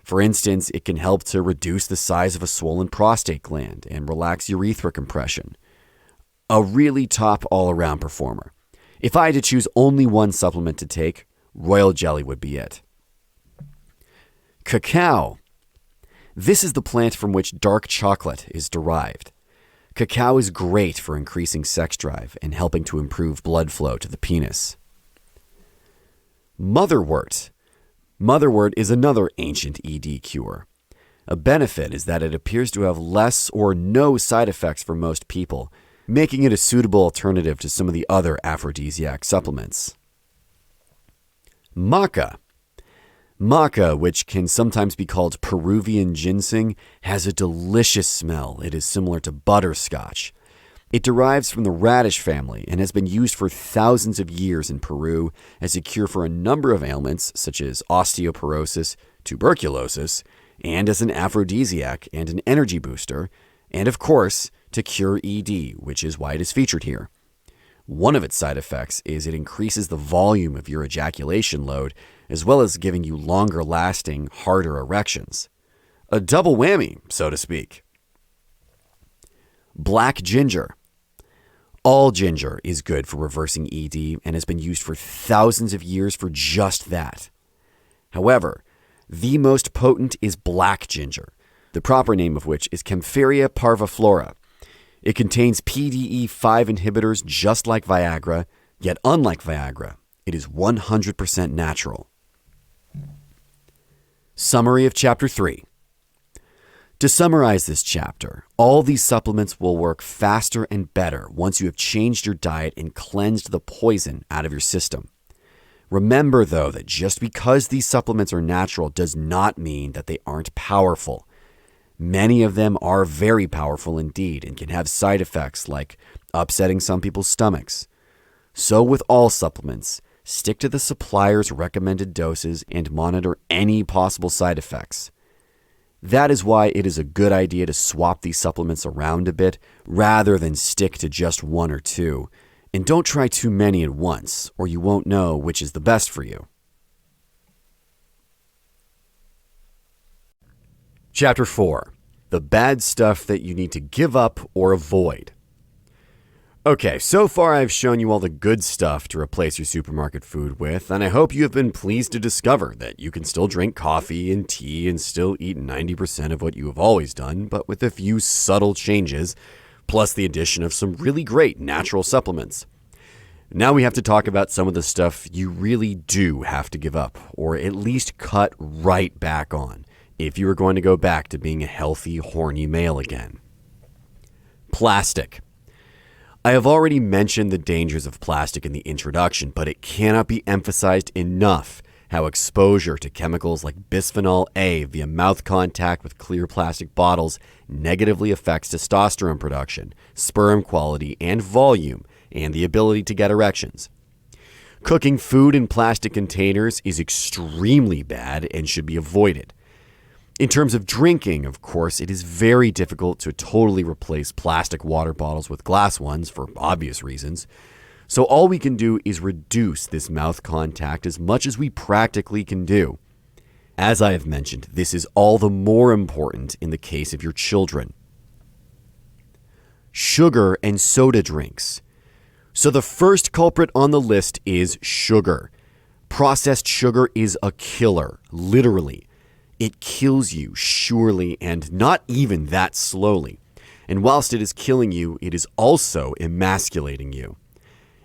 For instance, it can help to reduce the size of a swollen prostate gland and relax urethra compression. A really top all-around performer. If I had to choose only one supplement to take, royal jelly would be it. Cacao. This is the plant from which dark chocolate is derived. Cacao is great for increasing sex drive and helping to improve blood flow to the penis. Motherwort. Motherwort is another ancient ED cure. A benefit is that it appears to have less or no side effects for most people, making it a suitable alternative to some of the other aphrodisiac supplements. Maca. Maca, which can sometimes be called Peruvian ginseng, has a delicious smell. It is similar to butterscotch. It derives from the radish family and has been used for thousands of years in Peru as a cure for a number of ailments such as osteoporosis, tuberculosis, and as an aphrodisiac and an energy booster, and of course, to cure ED, which is why it is featured here. One of its side effects is it increases the volume of your ejaculation load, as well as giving you longer-lasting, harder erections. A double whammy, so to speak. Black ginger. All ginger is good for reversing ED and has been used for thousands of years for just that. However, the most potent is black ginger, the proper name of which is Kaempferia parviflora. It contains PDE5 inhibitors just like Viagra, yet unlike Viagra, it is 100% natural. Summary of Chapter 3. To summarize this chapter, all these supplements will work faster and better once you have changed your diet and cleansed the poison out of your system. Remember, though, that just because these supplements are natural does not mean that they aren't powerful. Many of them are very powerful indeed and can have side effects like upsetting some people's stomachs. So with all supplements, stick to the supplier's recommended doses and monitor any possible side effects. That is why it is a good idea to swap these supplements around a bit rather than stick to just one or two. And don't try too many at once, or you won't know which is the best for you. Chapter 4. The bad stuff that you need to give up or avoid. Okay, so far I've shown you all the good stuff to replace your supermarket food with, and I hope you have been pleased to discover that you can still drink coffee and tea and still eat 90% of what you have always done, but with a few subtle changes, plus the addition of some really great natural supplements. Now we have to talk about some of the stuff you really do have to give up, or at least cut right back on, if you are going to go back to being a healthy, horny male again. Plastic. I have already mentioned the dangers of plastic in the introduction, but it cannot be emphasized enough how exposure to chemicals like bisphenol A via mouth contact with clear plastic bottles negatively affects testosterone production, sperm quality and volume, and the ability to get erections. Cooking food in plastic containers is extremely bad and should be avoided. In terms of drinking, of course, it is very difficult to totally replace plastic water bottles with glass ones for obvious reasons. So all we can do is reduce this mouth contact as much as we practically can do. As I have mentioned, this is all the more important in the case of your children. Sugar and soda drinks. So the first culprit on the list is sugar. Processed sugar is a killer, literally. It kills you surely and not even that slowly. And whilst it is killing you, it is also emasculating you.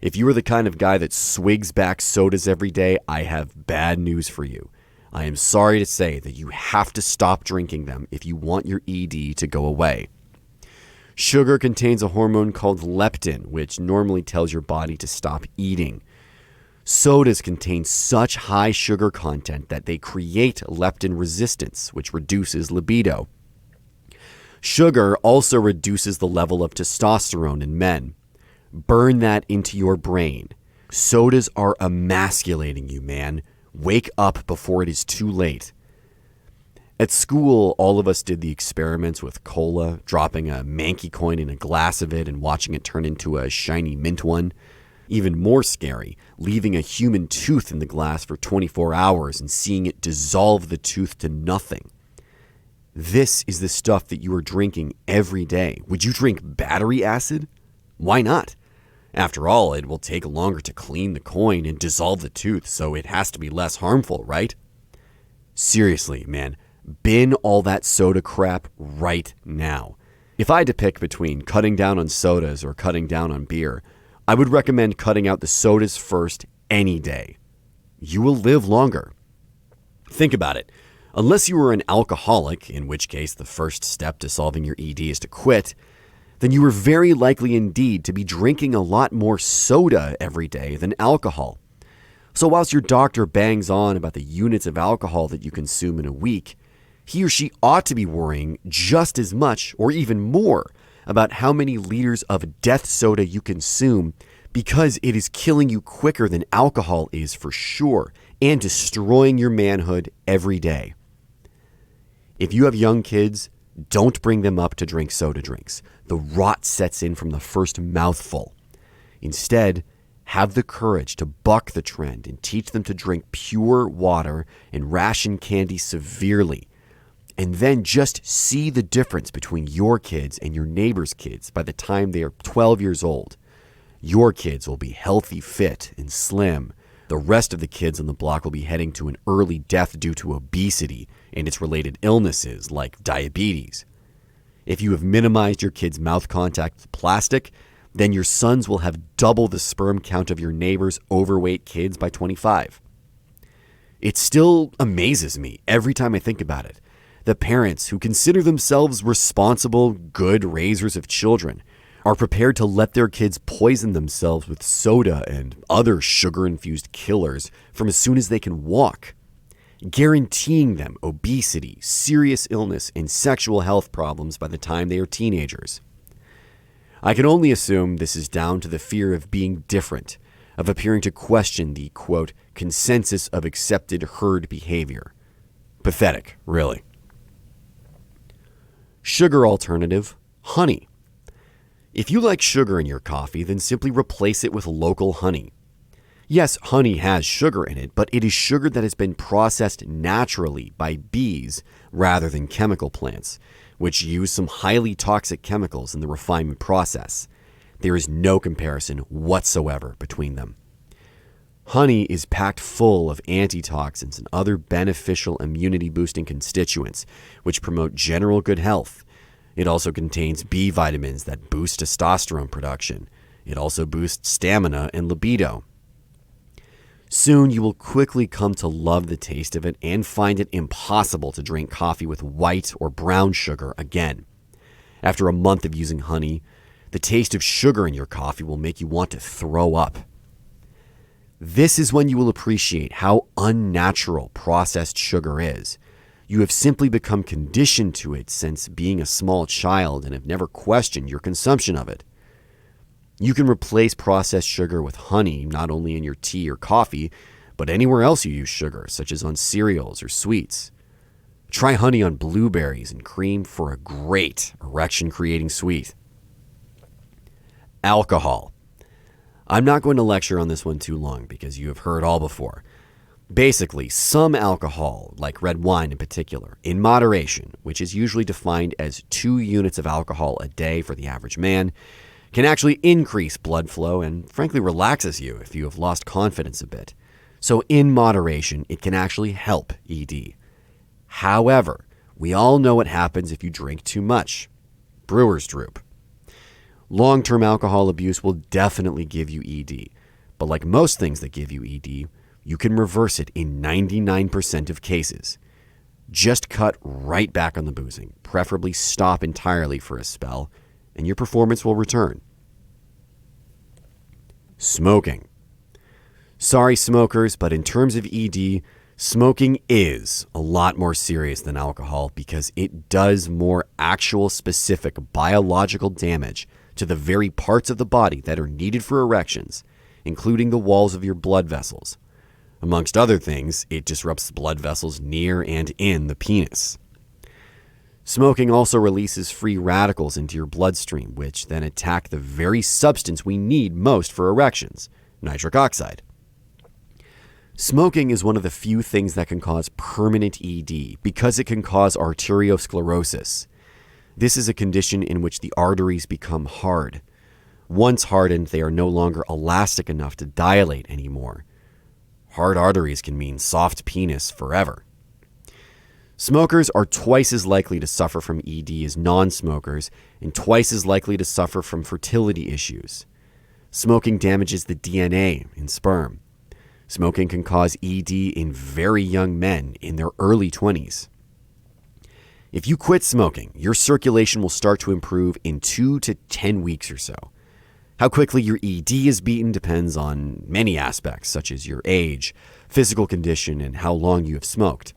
If you are the kind of guy that swigs back sodas every day, I have bad news for you. I am sorry to say that you have to stop drinking them if you want your ED to go away. Sugar contains a hormone called leptin, which normally tells your body to stop eating. Sodas contain such high sugar content that they create leptin resistance, which reduces libido. Sugar also reduces the level of testosterone in men. Burn that into your brain. Sodas are emasculating you, man. Wake up before it is too late. At school, all of us did the experiments with cola, dropping a Mankey coin in a glass of it and watching it turn into a shiny mint one. Even more scary, leaving a human tooth in the glass for 24 hours and seeing it dissolve the tooth to nothing. This is the stuff that you are drinking every day. Would you drink battery acid? Why not? After all, it will take longer to clean the coin and dissolve the tooth, so it has to be less harmful, right? Seriously, man, bin all that soda crap right now. If I had to pick between cutting down on sodas or cutting down on beer, I would recommend cutting out the sodas first any day. You will live longer. Think about it. Unless you were an alcoholic, in which case the first step to solving your ED is to quit, then you are very likely indeed to be drinking a lot more soda every day than alcohol. So whilst your doctor bangs on about the units of alcohol that you consume in a week, he or she ought to be worrying just as much or even more about how many liters of death soda you consume, because it is killing you quicker than alcohol is for sure and destroying your manhood every day. If you have young kids, don't bring them up to drink soda drinks. The rot sets in from the first mouthful. Instead, have the courage to buck the trend and teach them to drink pure water and ration candy severely. And then just see the difference between your kids and your neighbor's kids by the time they are 12 years old. Your kids will be healthy, fit, and slim. The rest of the kids on the block will be heading to an early death due to obesity and its related illnesses like diabetes. If you have minimized your kids' mouth contact with plastic, then your sons will have double the sperm count of your neighbor's overweight kids by 25. It still amazes me every time I think about it. The parents who consider themselves responsible, good raisers of children are prepared to let their kids poison themselves with soda and other sugar-infused killers from as soon as they can walk, guaranteeing them obesity, serious illness, and sexual health problems by the time they are teenagers. I can only assume this is down to the fear of being different, of appearing to question the, quote, consensus of accepted herd behavior. Pathetic, really. Sugar alternative, honey. If you like sugar in your coffee, then simply replace it with local honey. Yes, honey has sugar in it, but it is sugar that has been processed naturally by bees rather than chemical plants, which use some highly toxic chemicals in the refinement process. There is no comparison whatsoever between them. Honey is packed full of antitoxins and other beneficial immunity-boosting constituents, which promote general good health. It also contains B vitamins that boost testosterone production. It also boosts stamina and libido. Soon you will quickly come to love the taste of it and find it impossible to drink coffee with white or brown sugar again. After a month of using honey, the taste of sugar in your coffee will make you want to throw up. This is when you will appreciate how unnatural processed sugar is. You have simply become conditioned to it since being a small child and have never questioned your consumption of it. You can replace processed sugar with honey not only in your tea or coffee, but anywhere else you use sugar, such as on cereals or sweets. Try honey on blueberries and cream for a great erection-creating sweet. Alcohol. I'm not going to lecture on this one too long because you have heard all before. Basically, some alcohol, like red wine in particular, in moderation, which is usually defined as 2 units of alcohol a day for the average man, can actually increase blood flow and frankly relaxes you if you have lost confidence a bit. So in moderation, it can actually help ED. However, we all know what happens if you drink too much. Brewer's droop. Long-term alcohol abuse will definitely give you ED, but like most things that give you ED, you can reverse it in 99% of cases. Just cut right back on the boozing, preferably stop entirely for a spell, and your performance will return. Smoking. Sorry, smokers, but in terms of ED, Smoking is a lot more serious than alcohol because it does more actual specific biological damage to the very parts of the body that are needed for erections, including the walls of your blood vessels. Amongst other things, it disrupts blood vessels near and in the penis. Smoking also releases free radicals into your bloodstream, which then attack the very substance we need most for erections, nitric oxide. Smoking is one of the few things that can cause permanent ED because it can cause arteriosclerosis. This is a condition in which the arteries become hard. Once hardened, they are no longer elastic enough to dilate anymore. Hard arteries can mean soft penis forever. Smokers are twice as likely to suffer from ED as non-smokers and twice as likely to suffer from fertility issues. Smoking damages the DNA in sperm. Smoking can cause ED in very young men in their early 20s. If you quit smoking, your circulation will start to improve in 2 to 10 weeks or so. How quickly your ED is beaten depends on many aspects, such as your age, physical condition, and how long you have smoked.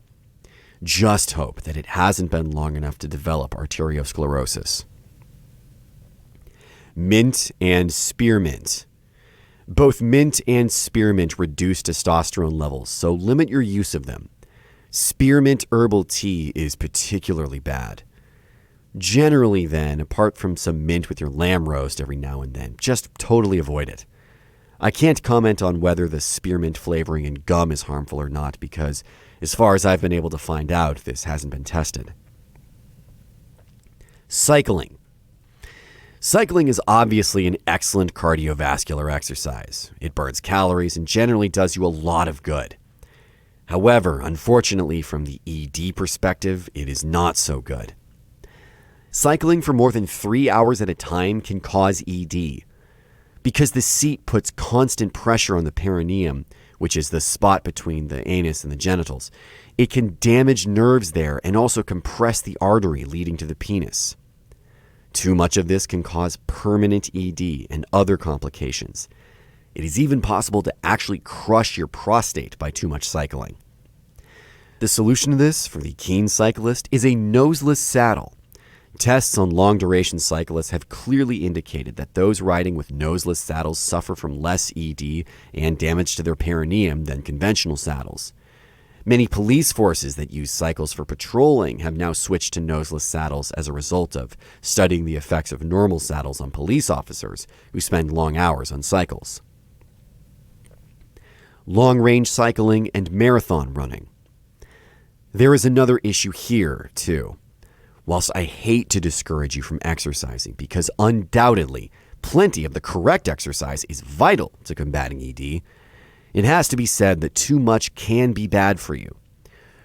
Just hope that it hasn't been long enough to develop arteriosclerosis. Mint and spearmint. Both mint and spearmint reduce testosterone levels, so limit your use of them. Spearmint herbal tea is particularly bad. Generally then, apart from some mint with your lamb roast every now and then, just totally avoid it. I can't comment on whether the spearmint flavoring in gum is harmful or not because, as far as I've been able to find out, this hasn't been tested. Cycling. Cycling is obviously an excellent cardiovascular exercise. It burns calories and generally does you a lot of good. However, unfortunately, from the ED perspective, it is not so good. Cycling for more than 3 hours at a time can cause ED. Because the seat puts constant pressure on the perineum, which is the spot between the anus and the genitals, it can damage nerves there and also compress the artery leading to the penis. Too much of this can cause permanent ED and other complications. It is even possible to actually crush your prostate by too much cycling. The solution to this for the keen cyclist is a noseless saddle. Tests on long-duration cyclists have clearly indicated that those riding with noseless saddles suffer from less ED and damage to their perineum than conventional saddles. Many police forces that use cycles for patrolling have now switched to noseless saddles as a result of studying the effects of normal saddles on police officers who spend long hours on cycles. Long-range cycling and marathon running. There is another issue here, too. Whilst I hate to discourage you from exercising because undoubtedly plenty of the correct exercise is vital to combating ED, it has to be said that too much can be bad for you.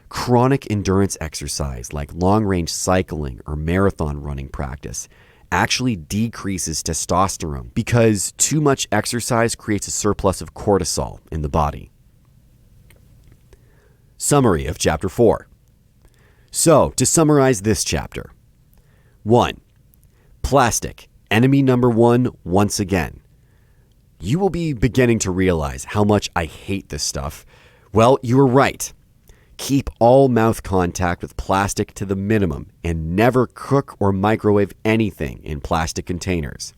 Chronic endurance exercise like long-range cycling or marathon running practice actually decreases testosterone because too much exercise creates a surplus of cortisol in the body. Summary of Chapter 4. So, to summarize this chapter. 1. Plastic, enemy number 1 once again. You will be beginning to realize how much I hate this stuff. Well, you were right. Keep all mouth contact with plastic to the minimum and never cook or microwave anything in plastic containers.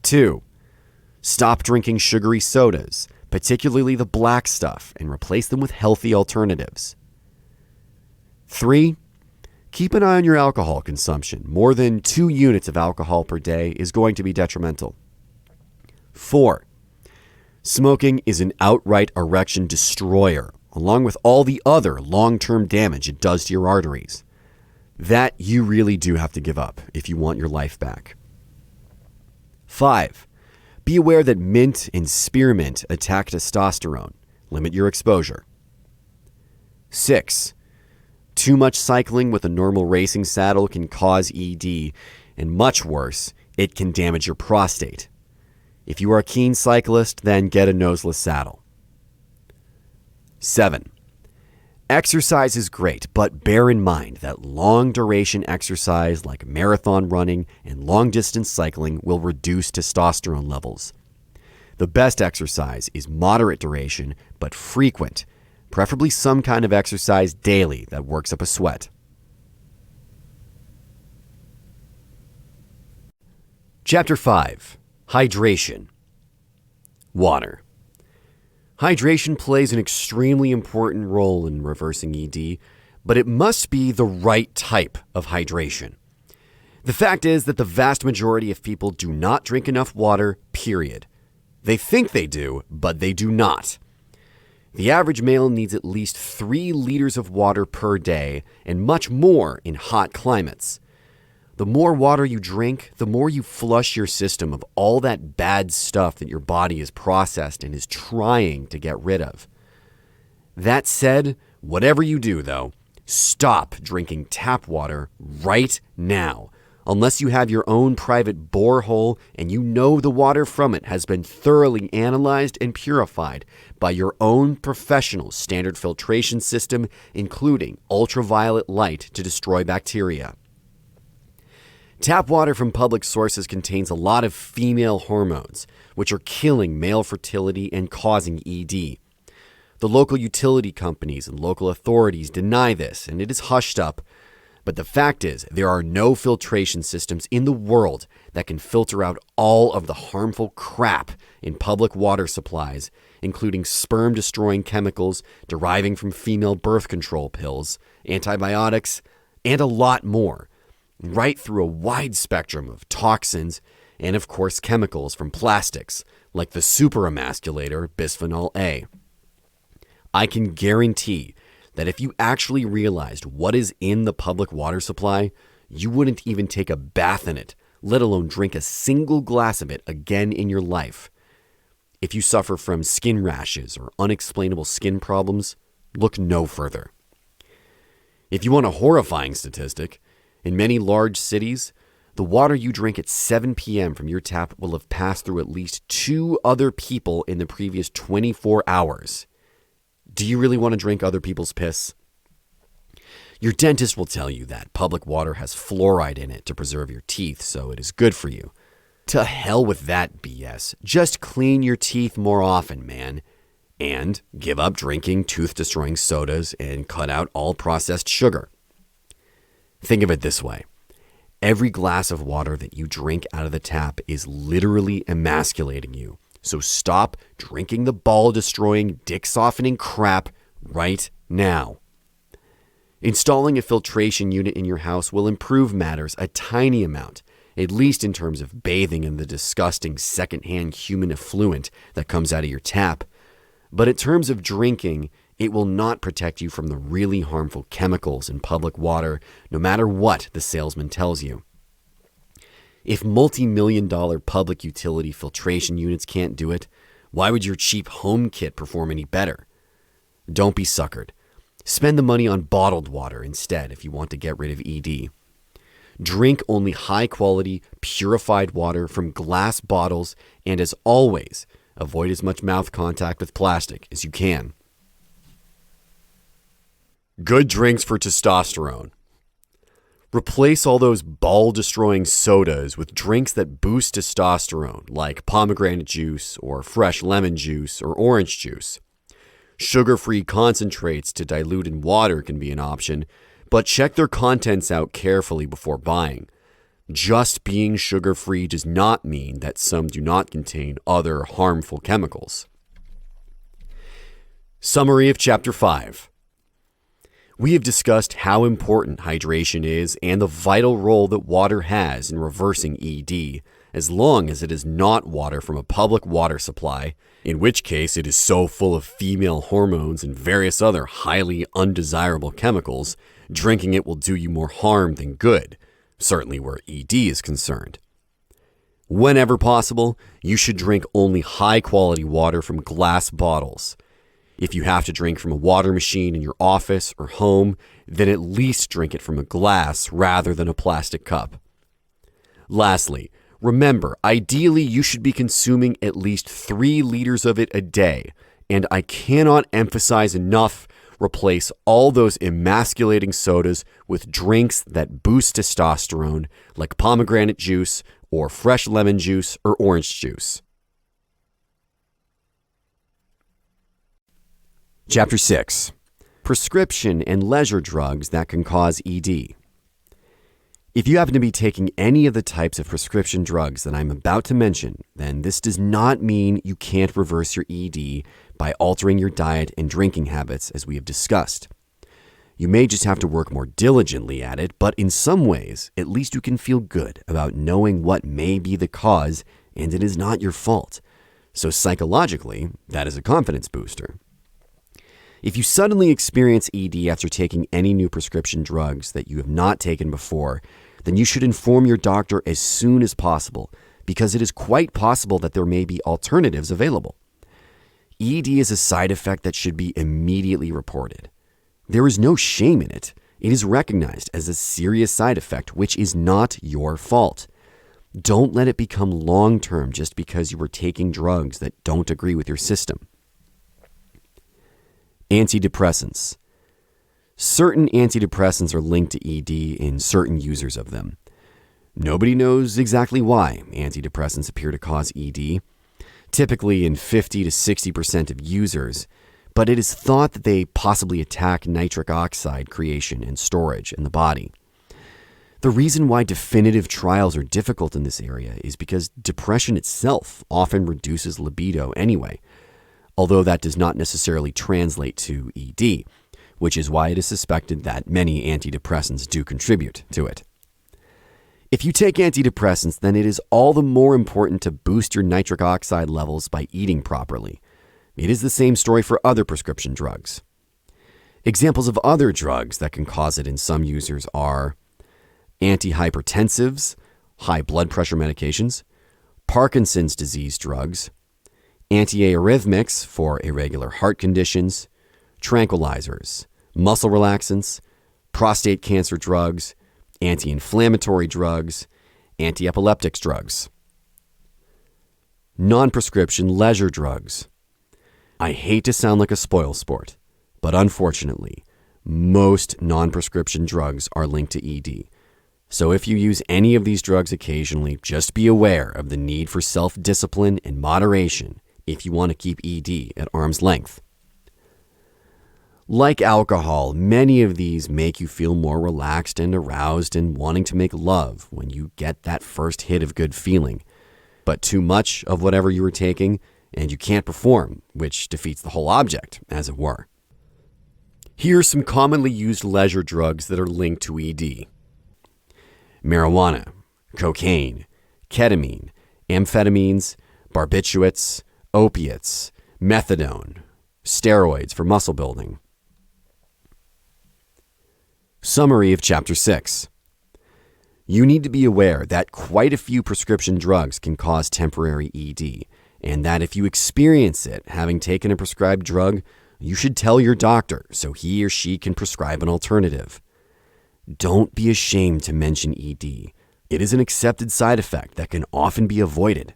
2. Stop drinking sugary sodas, particularly the black stuff, and replace them with healthy alternatives. 3. Keep an eye on your alcohol consumption. More than 2 units of alcohol per day is going to be detrimental. 4. Smoking is an outright erection destroyer, along with all the other long-term damage it does to your arteries. That you really do have to give up if you want your life back. 5. Be aware that mint and spearmint attack testosterone. Limit your exposure. 6. Too much cycling with a normal racing saddle can cause ED, and much worse, it can damage your prostate. If you are a keen cyclist, then get a noseless saddle. 7. Exercise is great, but bear in mind that long-duration exercise like marathon running and long-distance cycling will reduce testosterone levels. The best exercise is moderate duration, but frequent, preferably some kind of exercise daily that works up a sweat. Chapter 5. Hydration. Water. Hydration plays an extremely important role in reversing ED, but it must be the right type of hydration. The fact is that the vast majority of people do not drink enough water, period. They think they do, but they do not. The average male needs at least 3 liters of water per day, and much more in hot climates. The more water you drink, the more you flush your system of all that bad stuff that your body has processed and is trying to get rid of. That said, whatever you do though, stop drinking tap water right now. Unless you have your own private borehole and you know the water from it has been thoroughly analyzed and purified by your own professional standard filtration system, including ultraviolet light to destroy bacteria. Tap water from public sources contains a lot of female hormones, which are killing male fertility and causing ED. The local utility companies and local authorities deny this, and it is hushed up. But the fact is, there are no filtration systems in the world that can filter out all of the harmful crap in public water supplies, including sperm-destroying chemicals deriving from female birth control pills, antibiotics, and a lot more, right through a wide spectrum of toxins and, of course, chemicals from plastics, like the super-emasculator bisphenol A. I can guarantee that if you actually realized what is in the public water supply, you wouldn't even take a bath in it, let alone drink a single glass of it again in your life. If you suffer from skin rashes or unexplainable skin problems, look no further. If you want a horrifying statistic, in many large cities, the water you drink at 7 p.m. from your tap will have passed through at least 2 other people in the previous 24 hours. Do you really want to drink other people's piss? Your dentist will tell you that public water has fluoride in it to preserve your teeth, so it is good for you. To hell with that BS. Just clean your teeth more often, man. And give up drinking tooth-destroying sodas and cut out all processed sugar. Think of it this way. Every glass of water that you drink out of the tap is literally emasculating you. So stop drinking the ball-destroying, dick-softening crap right now. Installing a filtration unit in your house will improve matters a tiny amount, at least in terms of bathing in the disgusting secondhand human effluent that comes out of your tap. But in terms of drinking, it will not protect you from the really harmful chemicals in public water, no matter what the salesman tells you. If multi-million-dollar public utility filtration units can't do it, why would your cheap home kit perform any better? Don't be suckered. Spend the money on bottled water instead if you want to get rid of ED. Drink only high-quality, purified water from glass bottles, and as always, avoid as much mouth contact with plastic as you can. Good drinks for testosterone. Replace all those ball-destroying sodas with drinks that boost testosterone, like pomegranate juice or fresh lemon juice or orange juice. Sugar-free concentrates to dilute in water can be an option, but check their contents out carefully before buying. Just being sugar-free does not mean that some do not contain other harmful chemicals. Summary of Chapter 5. We have discussed how important hydration is and the vital role that water has in reversing ED, as long as it is not water from a public water supply, in which case it is so full of female hormones and various other highly undesirable chemicals, drinking it will do you more harm than good, certainly where ED is concerned. Whenever possible, you should drink only high-quality water from glass bottles. If you have to drink from a water machine in your office or home, then at least drink it from a glass rather than a plastic cup. Lastly, remember, ideally you should be consuming at least 3 liters of it a day, and I cannot emphasize enough, replace all those emasculating sodas with drinks that boost testosterone, like pomegranate juice or fresh lemon juice or orange juice. Chapter 6. Prescription and leisure drugs that can cause ED. If you happen to be taking any of the types of prescription drugs that I'm about to mention, then this does not mean you can't reverse your ED by altering your diet and drinking habits, as we have discussed. You may just have to work more diligently at it, but in some ways, at least you can feel good about knowing what may be the cause and it is not your fault. So psychologically, that is a confidence booster. If you suddenly experience ED after taking any new prescription drugs that you have not taken before, then you should inform your doctor as soon as possible, because it is quite possible that there may be alternatives available. ED is a side effect that should be immediately reported. There is no shame in it. It is recognized as a serious side effect, which is not your fault. Don't let it become long-term just because you were taking drugs that don't agree with your system. Antidepressants. Certain antidepressants are linked to ED in certain users of them. Nobody knows exactly why antidepressants appear to cause ED, typically in 50 to 60% of users, but it is thought that they possibly attack nitric oxide creation and storage in the body. The reason why definitive trials are difficult in this area is because depression itself often reduces libido anyway, although that does not necessarily translate to ED, which is why it is suspected that many antidepressants do contribute to it. If you take antidepressants, then it is all the more important to boost your nitric oxide levels by eating properly. It is the same story for other prescription drugs. Examples of other drugs that can cause it in some users are antihypertensives, high blood pressure medications, Parkinson's disease drugs, antiarrhythmics for irregular heart conditions, tranquilizers, muscle relaxants, prostate cancer drugs, anti-inflammatory drugs, anti-epileptics drugs. Non-prescription leisure drugs. I hate to sound like a spoilsport, but unfortunately, most non-prescription drugs are linked to ED. So if you use any of these drugs occasionally, just be aware of the need for self-discipline and moderation if you want to keep ED at arm's length. Like alcohol, many of these make you feel more relaxed and aroused and wanting to make love when you get that first hit of good feeling. But too much of whatever you were taking, and you can't perform, which defeats the whole object, as it were. Here are some commonly used leisure drugs that are linked to ED. Marijuana, cocaine, ketamine, amphetamines, barbiturates, opiates, methadone, steroids for muscle building. Summary of Chapter 6. You need to be aware that quite a few prescription drugs can cause temporary ED, and that if you experience it having taken a prescribed drug, you should tell your doctor so he or she can prescribe an alternative. Don't be ashamed to mention ED. It is an accepted side effect that can often be avoided.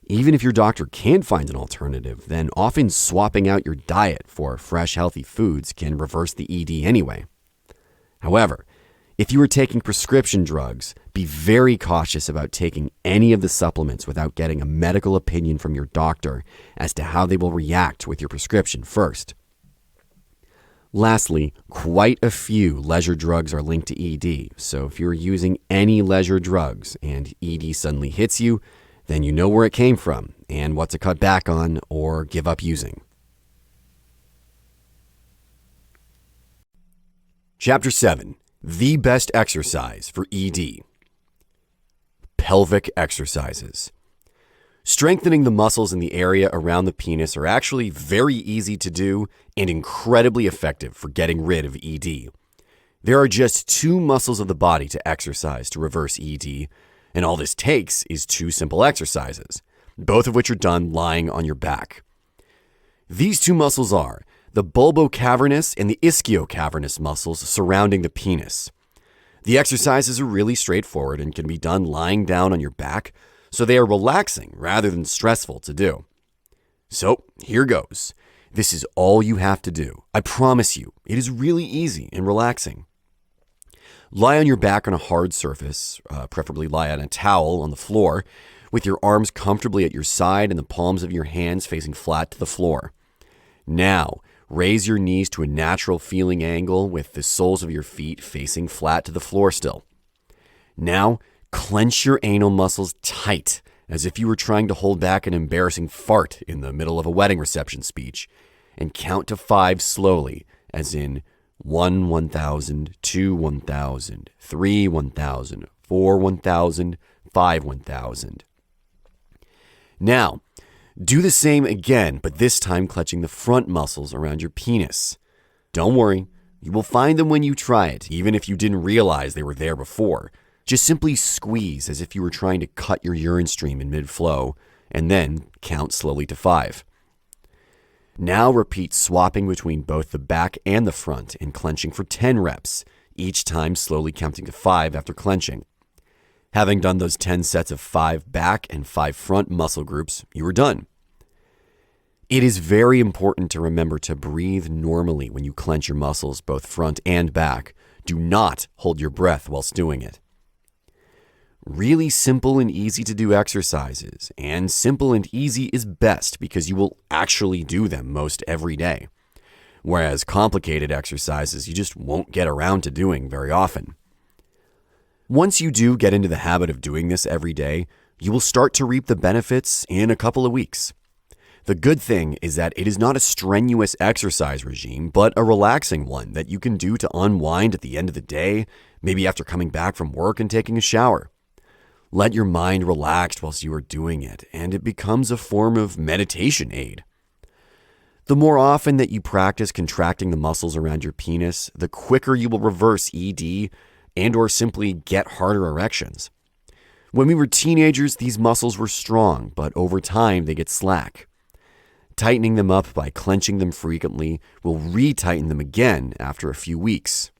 Even if your doctor can't find an alternative, then often swapping out your diet for fresh, healthy foods can reverse the ED anyway. However, if you are taking prescription drugs, be very cautious about taking any of the supplements without getting a medical opinion from your doctor as to how they will react with your prescription first. Lastly, quite a few leisure drugs are linked to ED, so if you're using any leisure drugs and ED suddenly hits you, then you know where it came from and what to cut back on or give up using. Chapter 7. The best exercise for ED. Pelvic exercises. Strengthening the muscles in the area around the penis are actually very easy to do and incredibly effective for getting rid of ED. There are just 2 muscles of the body to exercise to reverse ED, and all this takes is 2 simple exercises, both of which are done lying on your back. These 2 muscles are the bulbocavernous and the ischiocavernous muscles surrounding the penis. The exercises are really straightforward and can be done lying down on your back, so they are relaxing rather than stressful to do. So here goes. This is all you have to do. I promise you, it is really easy and relaxing. Lie on your back on a hard surface, preferably lie on a towel on the floor, with your arms comfortably at your side and the palms of your hands facing flat to the floor. Now, raise your knees to a natural feeling angle with the soles of your feet facing flat to the floor still. Now, clench your anal muscles tight as if you were trying to hold back an embarrassing fart in the middle of a wedding reception speech, and count to 5 slowly, as in 1, 1,000, 2, 1,000, 3, 1,000, 4, 1,000, 5, 1,000. Now, do the same again, but this time clutching the front muscles around your penis. Don't worry, you will find them when you try it, even if you didn't realize they were there before. Just simply squeeze as if you were trying to cut your urine stream in mid-flow, and then count slowly to 5. Now repeat swapping between both the back and the front and clenching for 10 reps, each time slowly counting to 5 after clenching. Having done those 10 sets of 5 back and 5 front muscle groups, you are done. It is very important to remember to breathe normally when you clench your muscles, both front and back. Do not hold your breath whilst doing it. Really simple and easy to do exercises, and simple and easy is best because you will actually do them most every day. Whereas complicated exercises you just won't get around to doing very often. Once you do get into the habit of doing this every day, you will start to reap the benefits in a couple of weeks. The good thing is that it is not a strenuous exercise regime, but a relaxing one that you can do to unwind at the end of the day, maybe after coming back from work and taking a shower. Let your mind relax whilst you are doing it, and it becomes a form of meditation aid. The more often that you practice contracting the muscles around your penis, the quicker you will reverse ED and or simply get harder erections. When we were teenagers, these muscles were strong, but over time they get slack. Tightening them up by clenching them frequently will re-tighten them again after a few weeks.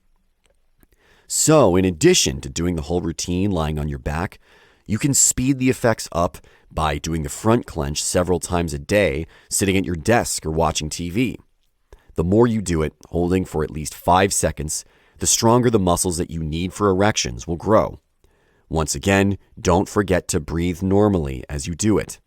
So, in addition to doing the whole routine lying on your back, you can speed the effects up by doing the front clench several times a day, sitting at your desk or watching TV. The more you do it, holding for at least 5 seconds, the stronger the muscles that you need for erections will grow. Once again, don't forget to breathe normally as you do it.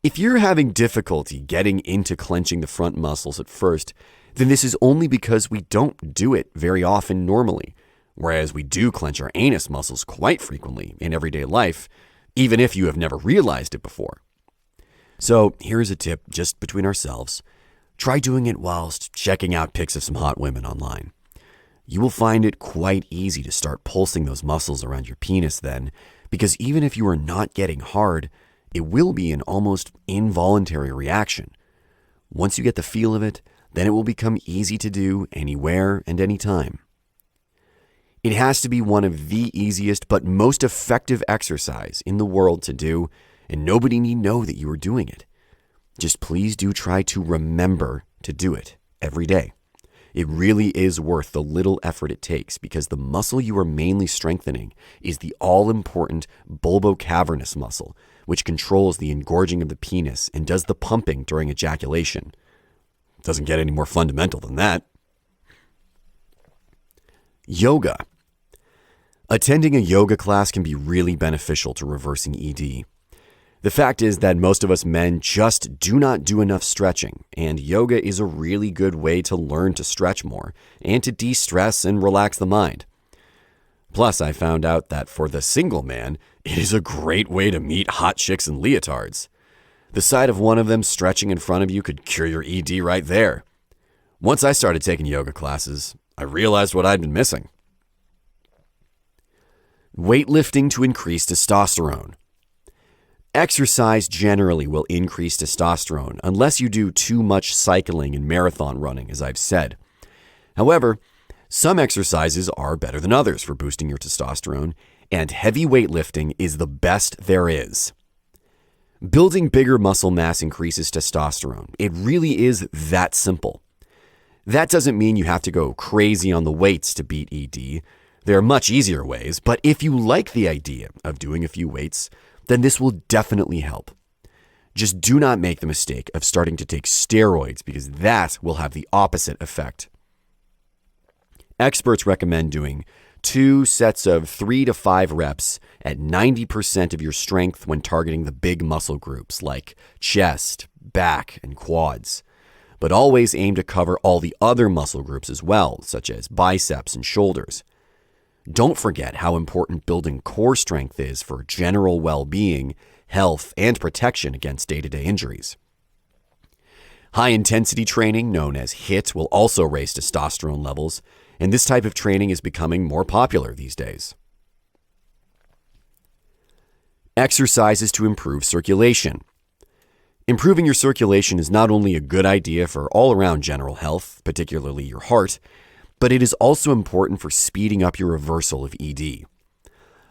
If you're having difficulty getting into clenching the front muscles at first, then this is only because we don't do it very often normally, whereas we do clench our anus muscles quite frequently in everyday life, even if you have never realized it before. So here's a tip just between ourselves. Try doing it whilst checking out pics of some hot women online. You will find it quite easy to start pulsing those muscles around your penis then, because even if you are not getting hard, it will be an almost involuntary reaction. Once you get the feel of it, then it will become easy to do anywhere and anytime. It has to be one of the easiest but most effective exercise in the world to do, and nobody need know that you are doing it. Just please do try to remember to do it every day. It really is worth the little effort it takes because the muscle you are mainly strengthening is the all-important bulbocavernous muscle, which controls the engorging of the penis and does the pumping during ejaculation. Doesn't get any more fundamental than that. Yoga. Attending a yoga class can be really beneficial to reversing ED. The fact is that most of us men just do not do enough stretching, and yoga is a really good way to learn to stretch more and to de-stress and relax the mind. Plus, I found out that for the single man, it is a great way to meet hot chicks in leotards. The sight of one of them stretching in front of you could cure your ED right there. Once I started taking yoga classes, I realized what I'd been missing. Weightlifting to increase testosterone. Exercise generally will increase testosterone unless you do too much cycling and marathon running, as I've said. However, some exercises are better than others for boosting your testosterone, and heavy weightlifting is the best there is. Building bigger muscle mass increases testosterone. It really is that simple. That doesn't mean you have to go crazy on the weights to beat ED. There are much easier ways, but if you like the idea of doing a few weights, then this will definitely help. Just do not make the mistake of starting to take steroids because that will have the opposite effect. Experts recommend doing 2 sets of 3 to 5 reps at 90% of your strength when targeting the big muscle groups like chest, back, and quads, but always aim to cover all the other muscle groups as well, such as biceps and shoulders. Don't forget how important building core strength is for general well-being, health, and protection against day-to-day injuries. High-intensity training, known as HIIT, will also raise testosterone levels, and this type of training is becoming more popular these days. Exercises to improve circulation. Improving your circulation is not only a good idea for all-around general health, particularly your heart, but it is also important for speeding up your reversal of ED.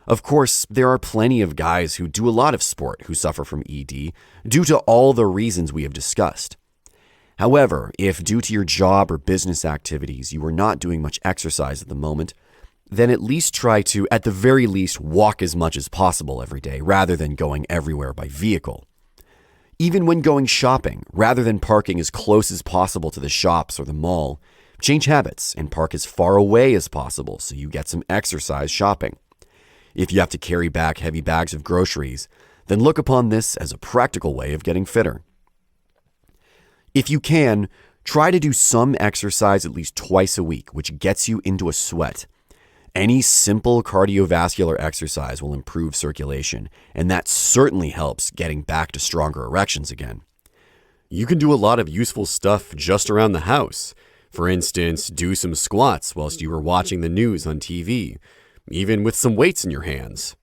Of course, there are plenty of guys who do a lot of sport who suffer from ED due to all the reasons we have discussed. However, if due to your job or business activities you are not doing much exercise at the moment, then at least try to, at the very least, walk as much as possible every day rather than going everywhere by vehicle. Even when going shopping, rather than parking as close as possible to the shops or the mall, change habits and park as far away as possible so you get some exercise shopping. If you have to carry back heavy bags of groceries, then look upon this as a practical way of getting fitter. If you can, try to do some exercise at least twice a week, which gets you into a sweat. Any simple cardiovascular exercise will improve circulation, and that certainly helps getting back to stronger erections again. You can do a lot of useful stuff just around the house. For instance, do some squats whilst you are watching the news on TV, even with some weights in your hands.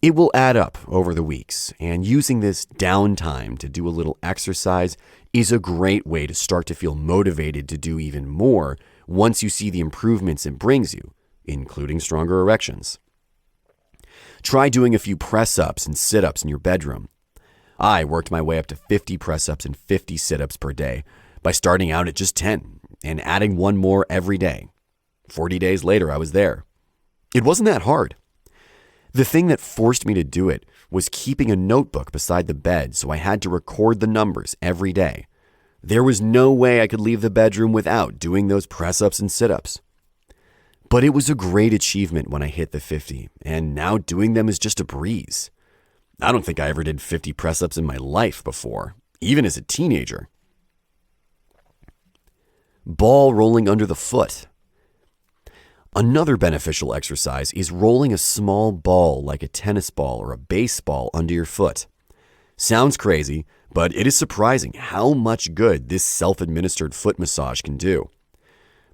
It will add up over the weeks, and using this downtime to do a little exercise is a great way to start to feel motivated to do even more once you see the improvements it brings you, including stronger erections. Try doing a few press-ups and sit-ups in your bedroom. I worked my way up to 50 press-ups and 50 sit-ups per day by starting out at just 10 and adding one more every day. 40 days later, I was there. It wasn't that hard. The thing that forced me to do it was keeping a notebook beside the bed, so I had to record the numbers every day. There was no way I could leave the bedroom without doing those press-ups and sit-ups. But it was a great achievement when I hit the 50, and now doing them is just a breeze. I don't think I ever did 50 press-ups in my life before, even as a teenager. Ball rolling under the foot. Another beneficial exercise is rolling a small ball like a tennis ball or a baseball under your foot. Sounds crazy, but it is surprising how much good this self-administered foot massage can do.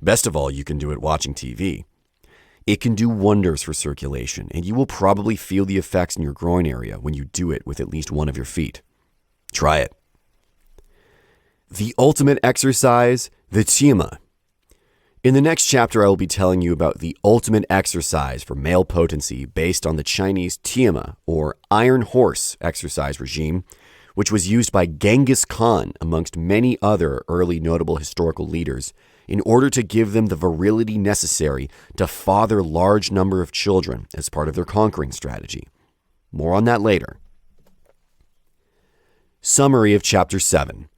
Best of all, you can do it watching TV. It can do wonders for circulation, and you will probably feel the effects in your groin area when you do it with at least one of your feet. Try it. The ultimate exercise, the Qima. In the next chapter, I will be telling you about the ultimate exercise for male potency based on the Chinese Qima, or Iron Horse exercise regime, which was used by Genghis Khan amongst many other early notable historical leaders in order to give them the virility necessary to father large number of children as part of their conquering strategy. More on that later. Summary of Chapter 7.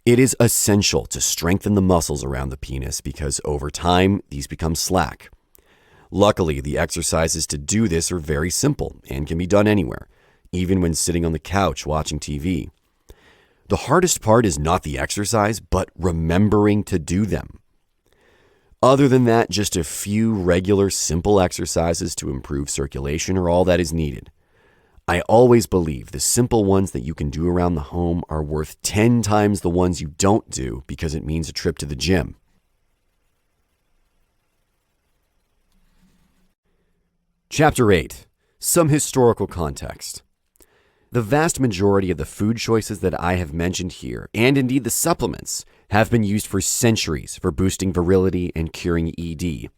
It is essential to strengthen the muscles around the penis because over time, these become slack. Luckily, the exercises to do this are very simple and can be done anywhere, even when sitting on the couch watching TV. The hardest part is not the exercise, but remembering to do them. Other than that, just a few regular, simple exercises to improve circulation are all that is needed. I always believe the simple ones that you can do around the home are worth 10 times the ones you don't do because it means a trip to the gym. Chapter 8. Some historical context. The vast majority of the food choices that I have mentioned here, and indeed the supplements, have been used for centuries for boosting virility and curing ED.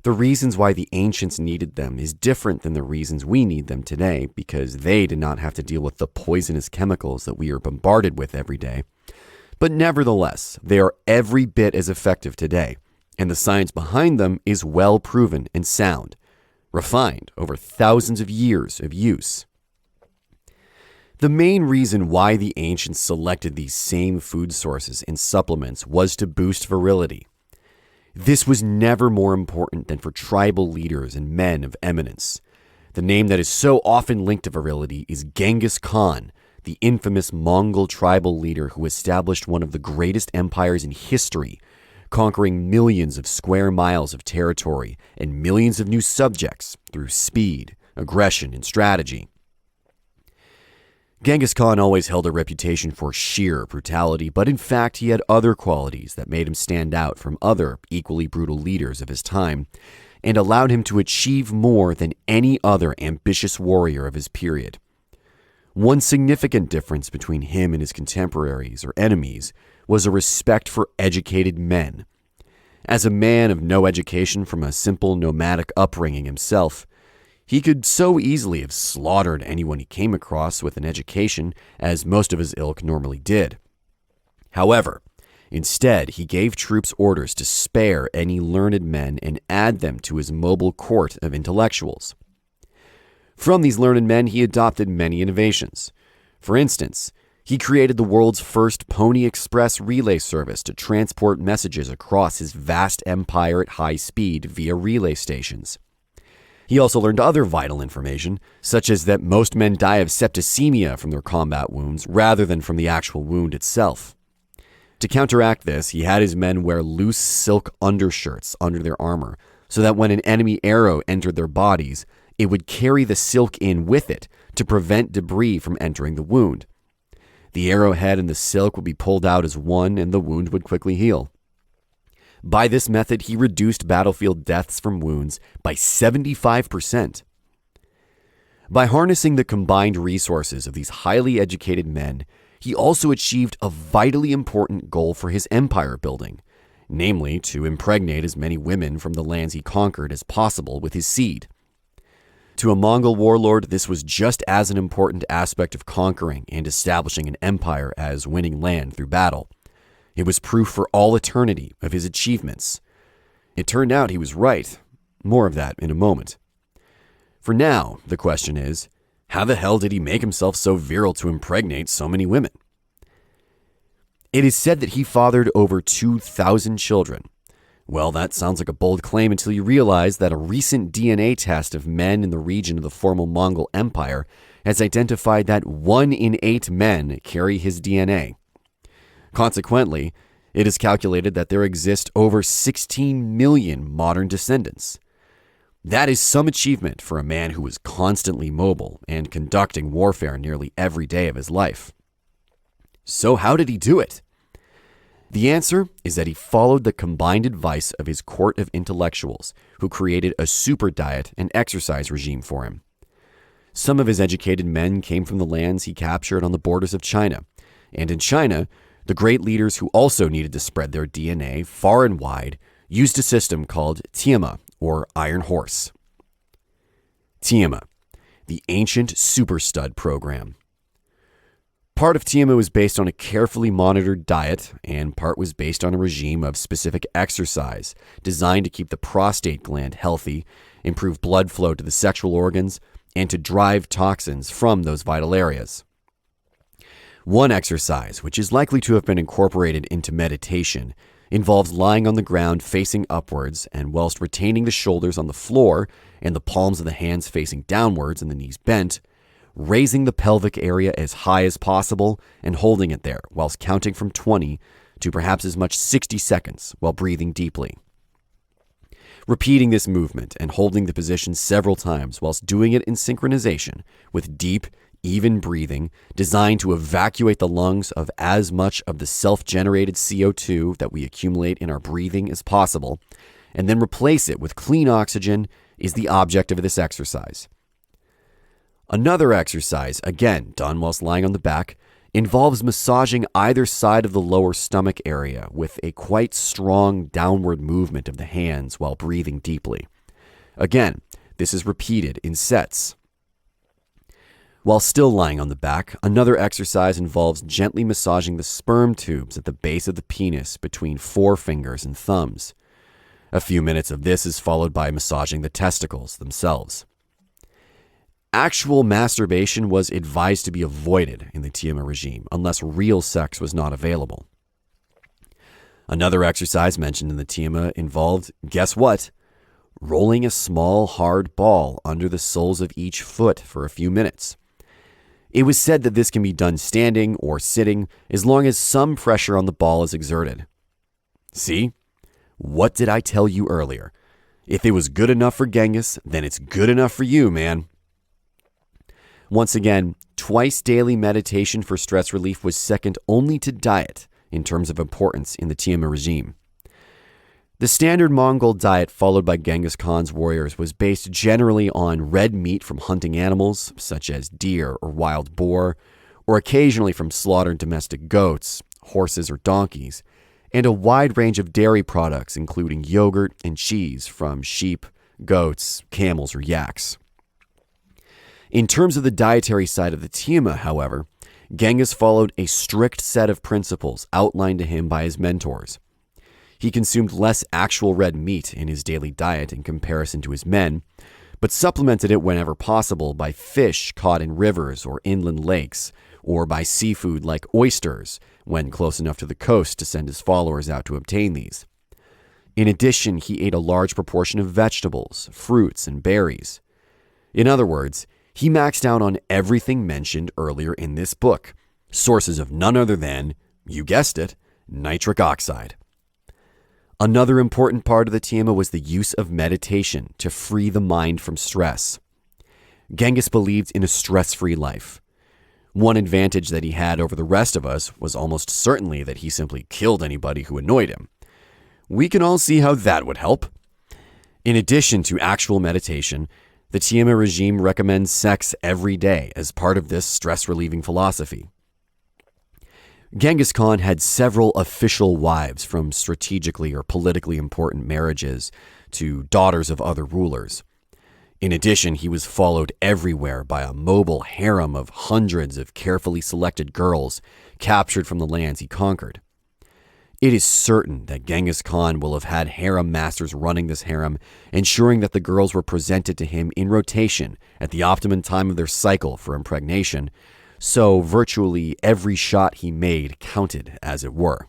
The reasons why the ancients needed them is different than the reasons we need them today because they did not have to deal with the poisonous chemicals that we are bombarded with every day. But nevertheless, they are every bit as effective today, and the science behind them is well proven and sound, refined over thousands of years of use. The main reason why the ancients selected these same food sources and supplements was to boost virility. This was never more important than for tribal leaders and men of eminence. The name that is so often linked to virility is Genghis Khan, the infamous Mongol tribal leader who established one of the greatest empires in history, conquering millions of square miles of territory and millions of new subjects through speed, aggression, and strategy. Genghis Khan always held a reputation for sheer brutality, but in fact he had other qualities that made him stand out from other equally brutal leaders of his time and allowed him to achieve more than any other ambitious warrior of his period. One significant difference between him and his contemporaries or enemies was a respect for educated men. As a man of no education from a simple nomadic upbringing himself, he could so easily have slaughtered anyone he came across with an education, as most of his ilk normally did. However, instead, he gave troops orders to spare any learned men and add them to his mobile court of intellectuals. From these learned men, he adopted many innovations. For instance, he created the world's first Pony Express relay service to transport messages across his vast empire at high speed via relay stations. He also learned other vital information, such as that most men die of septicemia from their combat wounds rather than from the actual wound itself. To counteract this, he had his men wear loose silk undershirts under their armor, so that when an enemy arrow entered their bodies, it would carry the silk in with it to prevent debris from entering the wound. The arrowhead and the silk would be pulled out as one, and the wound would quickly heal. By this method, he reduced battlefield deaths from wounds by 75%. By harnessing the combined resources of these highly educated men, he also achieved a vitally important goal for his empire building, namely to impregnate as many women from the lands he conquered as possible with his seed. To a Mongol warlord, this was just as an important aspect of conquering and establishing an empire as winning land through battle. It was proof for all eternity of his achievements. It turned out he was right. More of that in a moment. For now, the question is, how the hell did he make himself so virile to impregnate so many women? It is said that he fathered over 2,000 children. Well, that sounds like a bold claim until you realize that a recent DNA test of men in the region of the former Mongol Empire has identified that 1 in 8 men carry his DNA. Consequently, it is calculated that there exist over 16 million modern descendants. That is some achievement for a man who was constantly mobile and conducting warfare nearly every day of his life. So how did he do it? The answer is that he followed the combined advice of his court of intellectuals, who created a super diet and exercise regime for him. Some of his educated men came from the lands he captured on the borders of China, and in China, the great leaders who also needed to spread their DNA far and wide used a system called Tiama, or Iron Horse. Tiama, the ancient super stud program. Part of Tiama was based on a carefully monitored diet, and part was based on a regime of specific exercise designed to keep the prostate gland healthy, improve blood flow to the sexual organs, and to drive toxins from those vital areas. One exercise, which is likely to have been incorporated into meditation, involves lying on the ground facing upwards and whilst retaining the shoulders on the floor and the palms of the hands facing downwards and the knees bent, raising the pelvic area as high as possible and holding it there whilst counting from 20 to perhaps as much 60 seconds while breathing deeply. Repeating this movement and holding the position several times whilst doing it in synchronization with deep, even breathing designed to evacuate the lungs of as much of the self-generated CO2 that we accumulate in our breathing as possible, and then replace it with clean oxygen is the object of this exercise. Another exercise, again done whilst lying on the back, involves massaging either side of the lower stomach area with a quite strong downward movement of the hands while breathing deeply. Again, this is repeated in sets. While still lying on the back, another exercise involves gently massaging the sperm tubes at the base of the penis between forefingers and thumbs. A few minutes of this is followed by massaging the testicles themselves. Actual masturbation was advised to be avoided in the Tiama regime unless real sex was not available. Another exercise mentioned in the Tiama involved, guess what? Rolling a small hard ball under the soles of each foot for a few minutes. It was said that this can be done standing or sitting as long as some pressure on the ball is exerted. See? What did I tell you earlier? If it was good enough for Genghis, then it's good enough for you, man. Once again, twice daily meditation for stress relief was second only to diet in terms of importance in the Tiamat regime. The standard Mongol diet followed by Genghis Khan's warriors was based generally on red meat from hunting animals, such as deer or wild boar, or occasionally from slaughtered domestic goats, horses, or donkeys, and a wide range of dairy products, including yogurt and cheese from sheep, goats, camels, or yaks. In terms of the dietary side of the Tiamat, however, Genghis followed a strict set of principles outlined to him by his mentors. He consumed less actual red meat in his daily diet in comparison to his men, but supplemented it whenever possible by fish caught in rivers or inland lakes, or by seafood like oysters when close enough to the coast to send his followers out to obtain these. In addition, he ate a large proportion of vegetables, fruits, and berries. In other words, he maxed out on everything mentioned earlier in this book, sources of none other than, you guessed it, nitric oxide. Another important part of the Tiamat was the use of meditation to free the mind from stress. Genghis believed in a stress-free life. One advantage that he had over the rest of us was almost certainly that he simply killed anybody who annoyed him. We can all see how that would help. In addition to actual meditation, the Tiamat regime recommends sex every day as part of this stress-relieving philosophy. Genghis Khan had several official wives, from strategically or politically important marriages to daughters of other rulers. In addition, he was followed everywhere by a mobile harem of hundreds of carefully selected girls captured from the lands he conquered. It is certain that Genghis Khan will have had harem masters running this harem, ensuring that the girls were presented to him in rotation at the optimum time of their cycle for impregnation, so virtually every shot he made counted, as it were.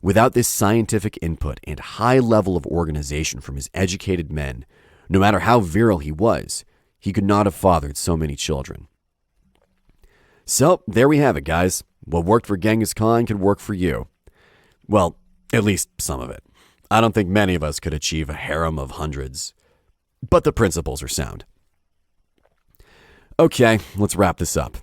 Without this scientific input and high level of organization from his educated men, no matter how virile he was, he could not have fathered so many children. So, there we have it, guys. What worked for Genghis Khan could work for you. Well, at least some of it. I don't think many of us could achieve a harem of hundreds, but the principles are sound. Okay, let's wrap this up.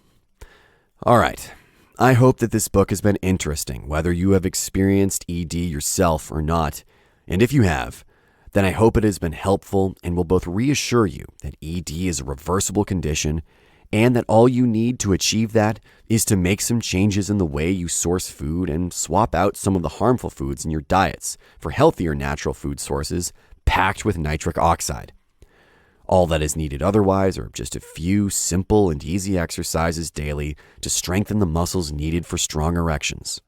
All right. I hope that this book has been interesting, whether you have experienced ED yourself or not. And if you have, then I hope it has been helpful and will both reassure you that ED is a reversible condition and that all you need to achieve that is to make some changes in the way you source food and swap out some of the harmful foods in your diets for healthier natural food sources packed with nitric oxide. All that is needed otherwise are just a few simple and easy exercises daily to strengthen the muscles needed for strong erections.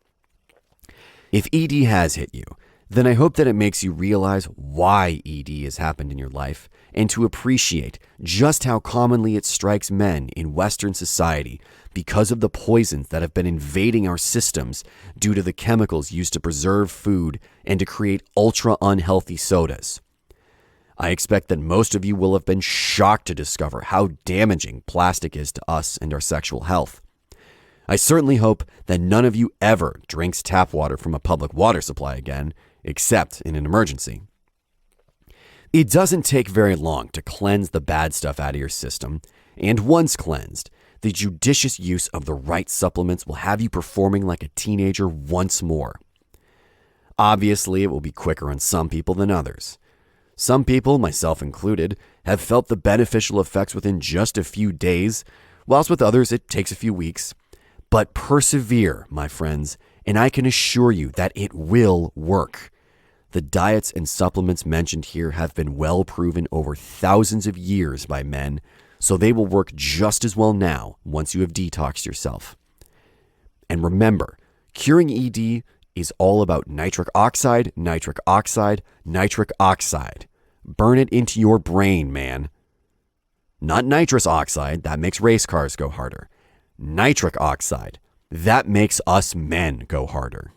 If ED has hit you, then I hope that it makes you realize why ED has happened in your life and to appreciate just how commonly it strikes men in Western society because of the poisons that have been invading our systems due to the chemicals used to preserve food and to create ultra-unhealthy sodas. I expect that most of you will have been shocked to discover how damaging plastic is to us and our sexual health. I certainly hope that none of you ever drinks tap water from a public water supply again, except in an emergency. It doesn't take very long to cleanse the bad stuff out of your system, and once cleansed, the judicious use of the right supplements will have you performing like a teenager once more. Obviously, it will be quicker on some people than others. Some people, myself included, have felt the beneficial effects within just a few days, whilst with others it takes a few weeks. But persevere, my friends, and I can assure you that it will work. The diets and supplements mentioned here have been well proven over thousands of years by men, so they will work just as well now once you have detoxed yourself. And remember, curing ED is all about nitric oxide, nitric oxide, nitric oxide. Burn it into your brain, man. Not nitrous oxide, that makes race cars go harder. Nitric oxide, that makes us men go harder.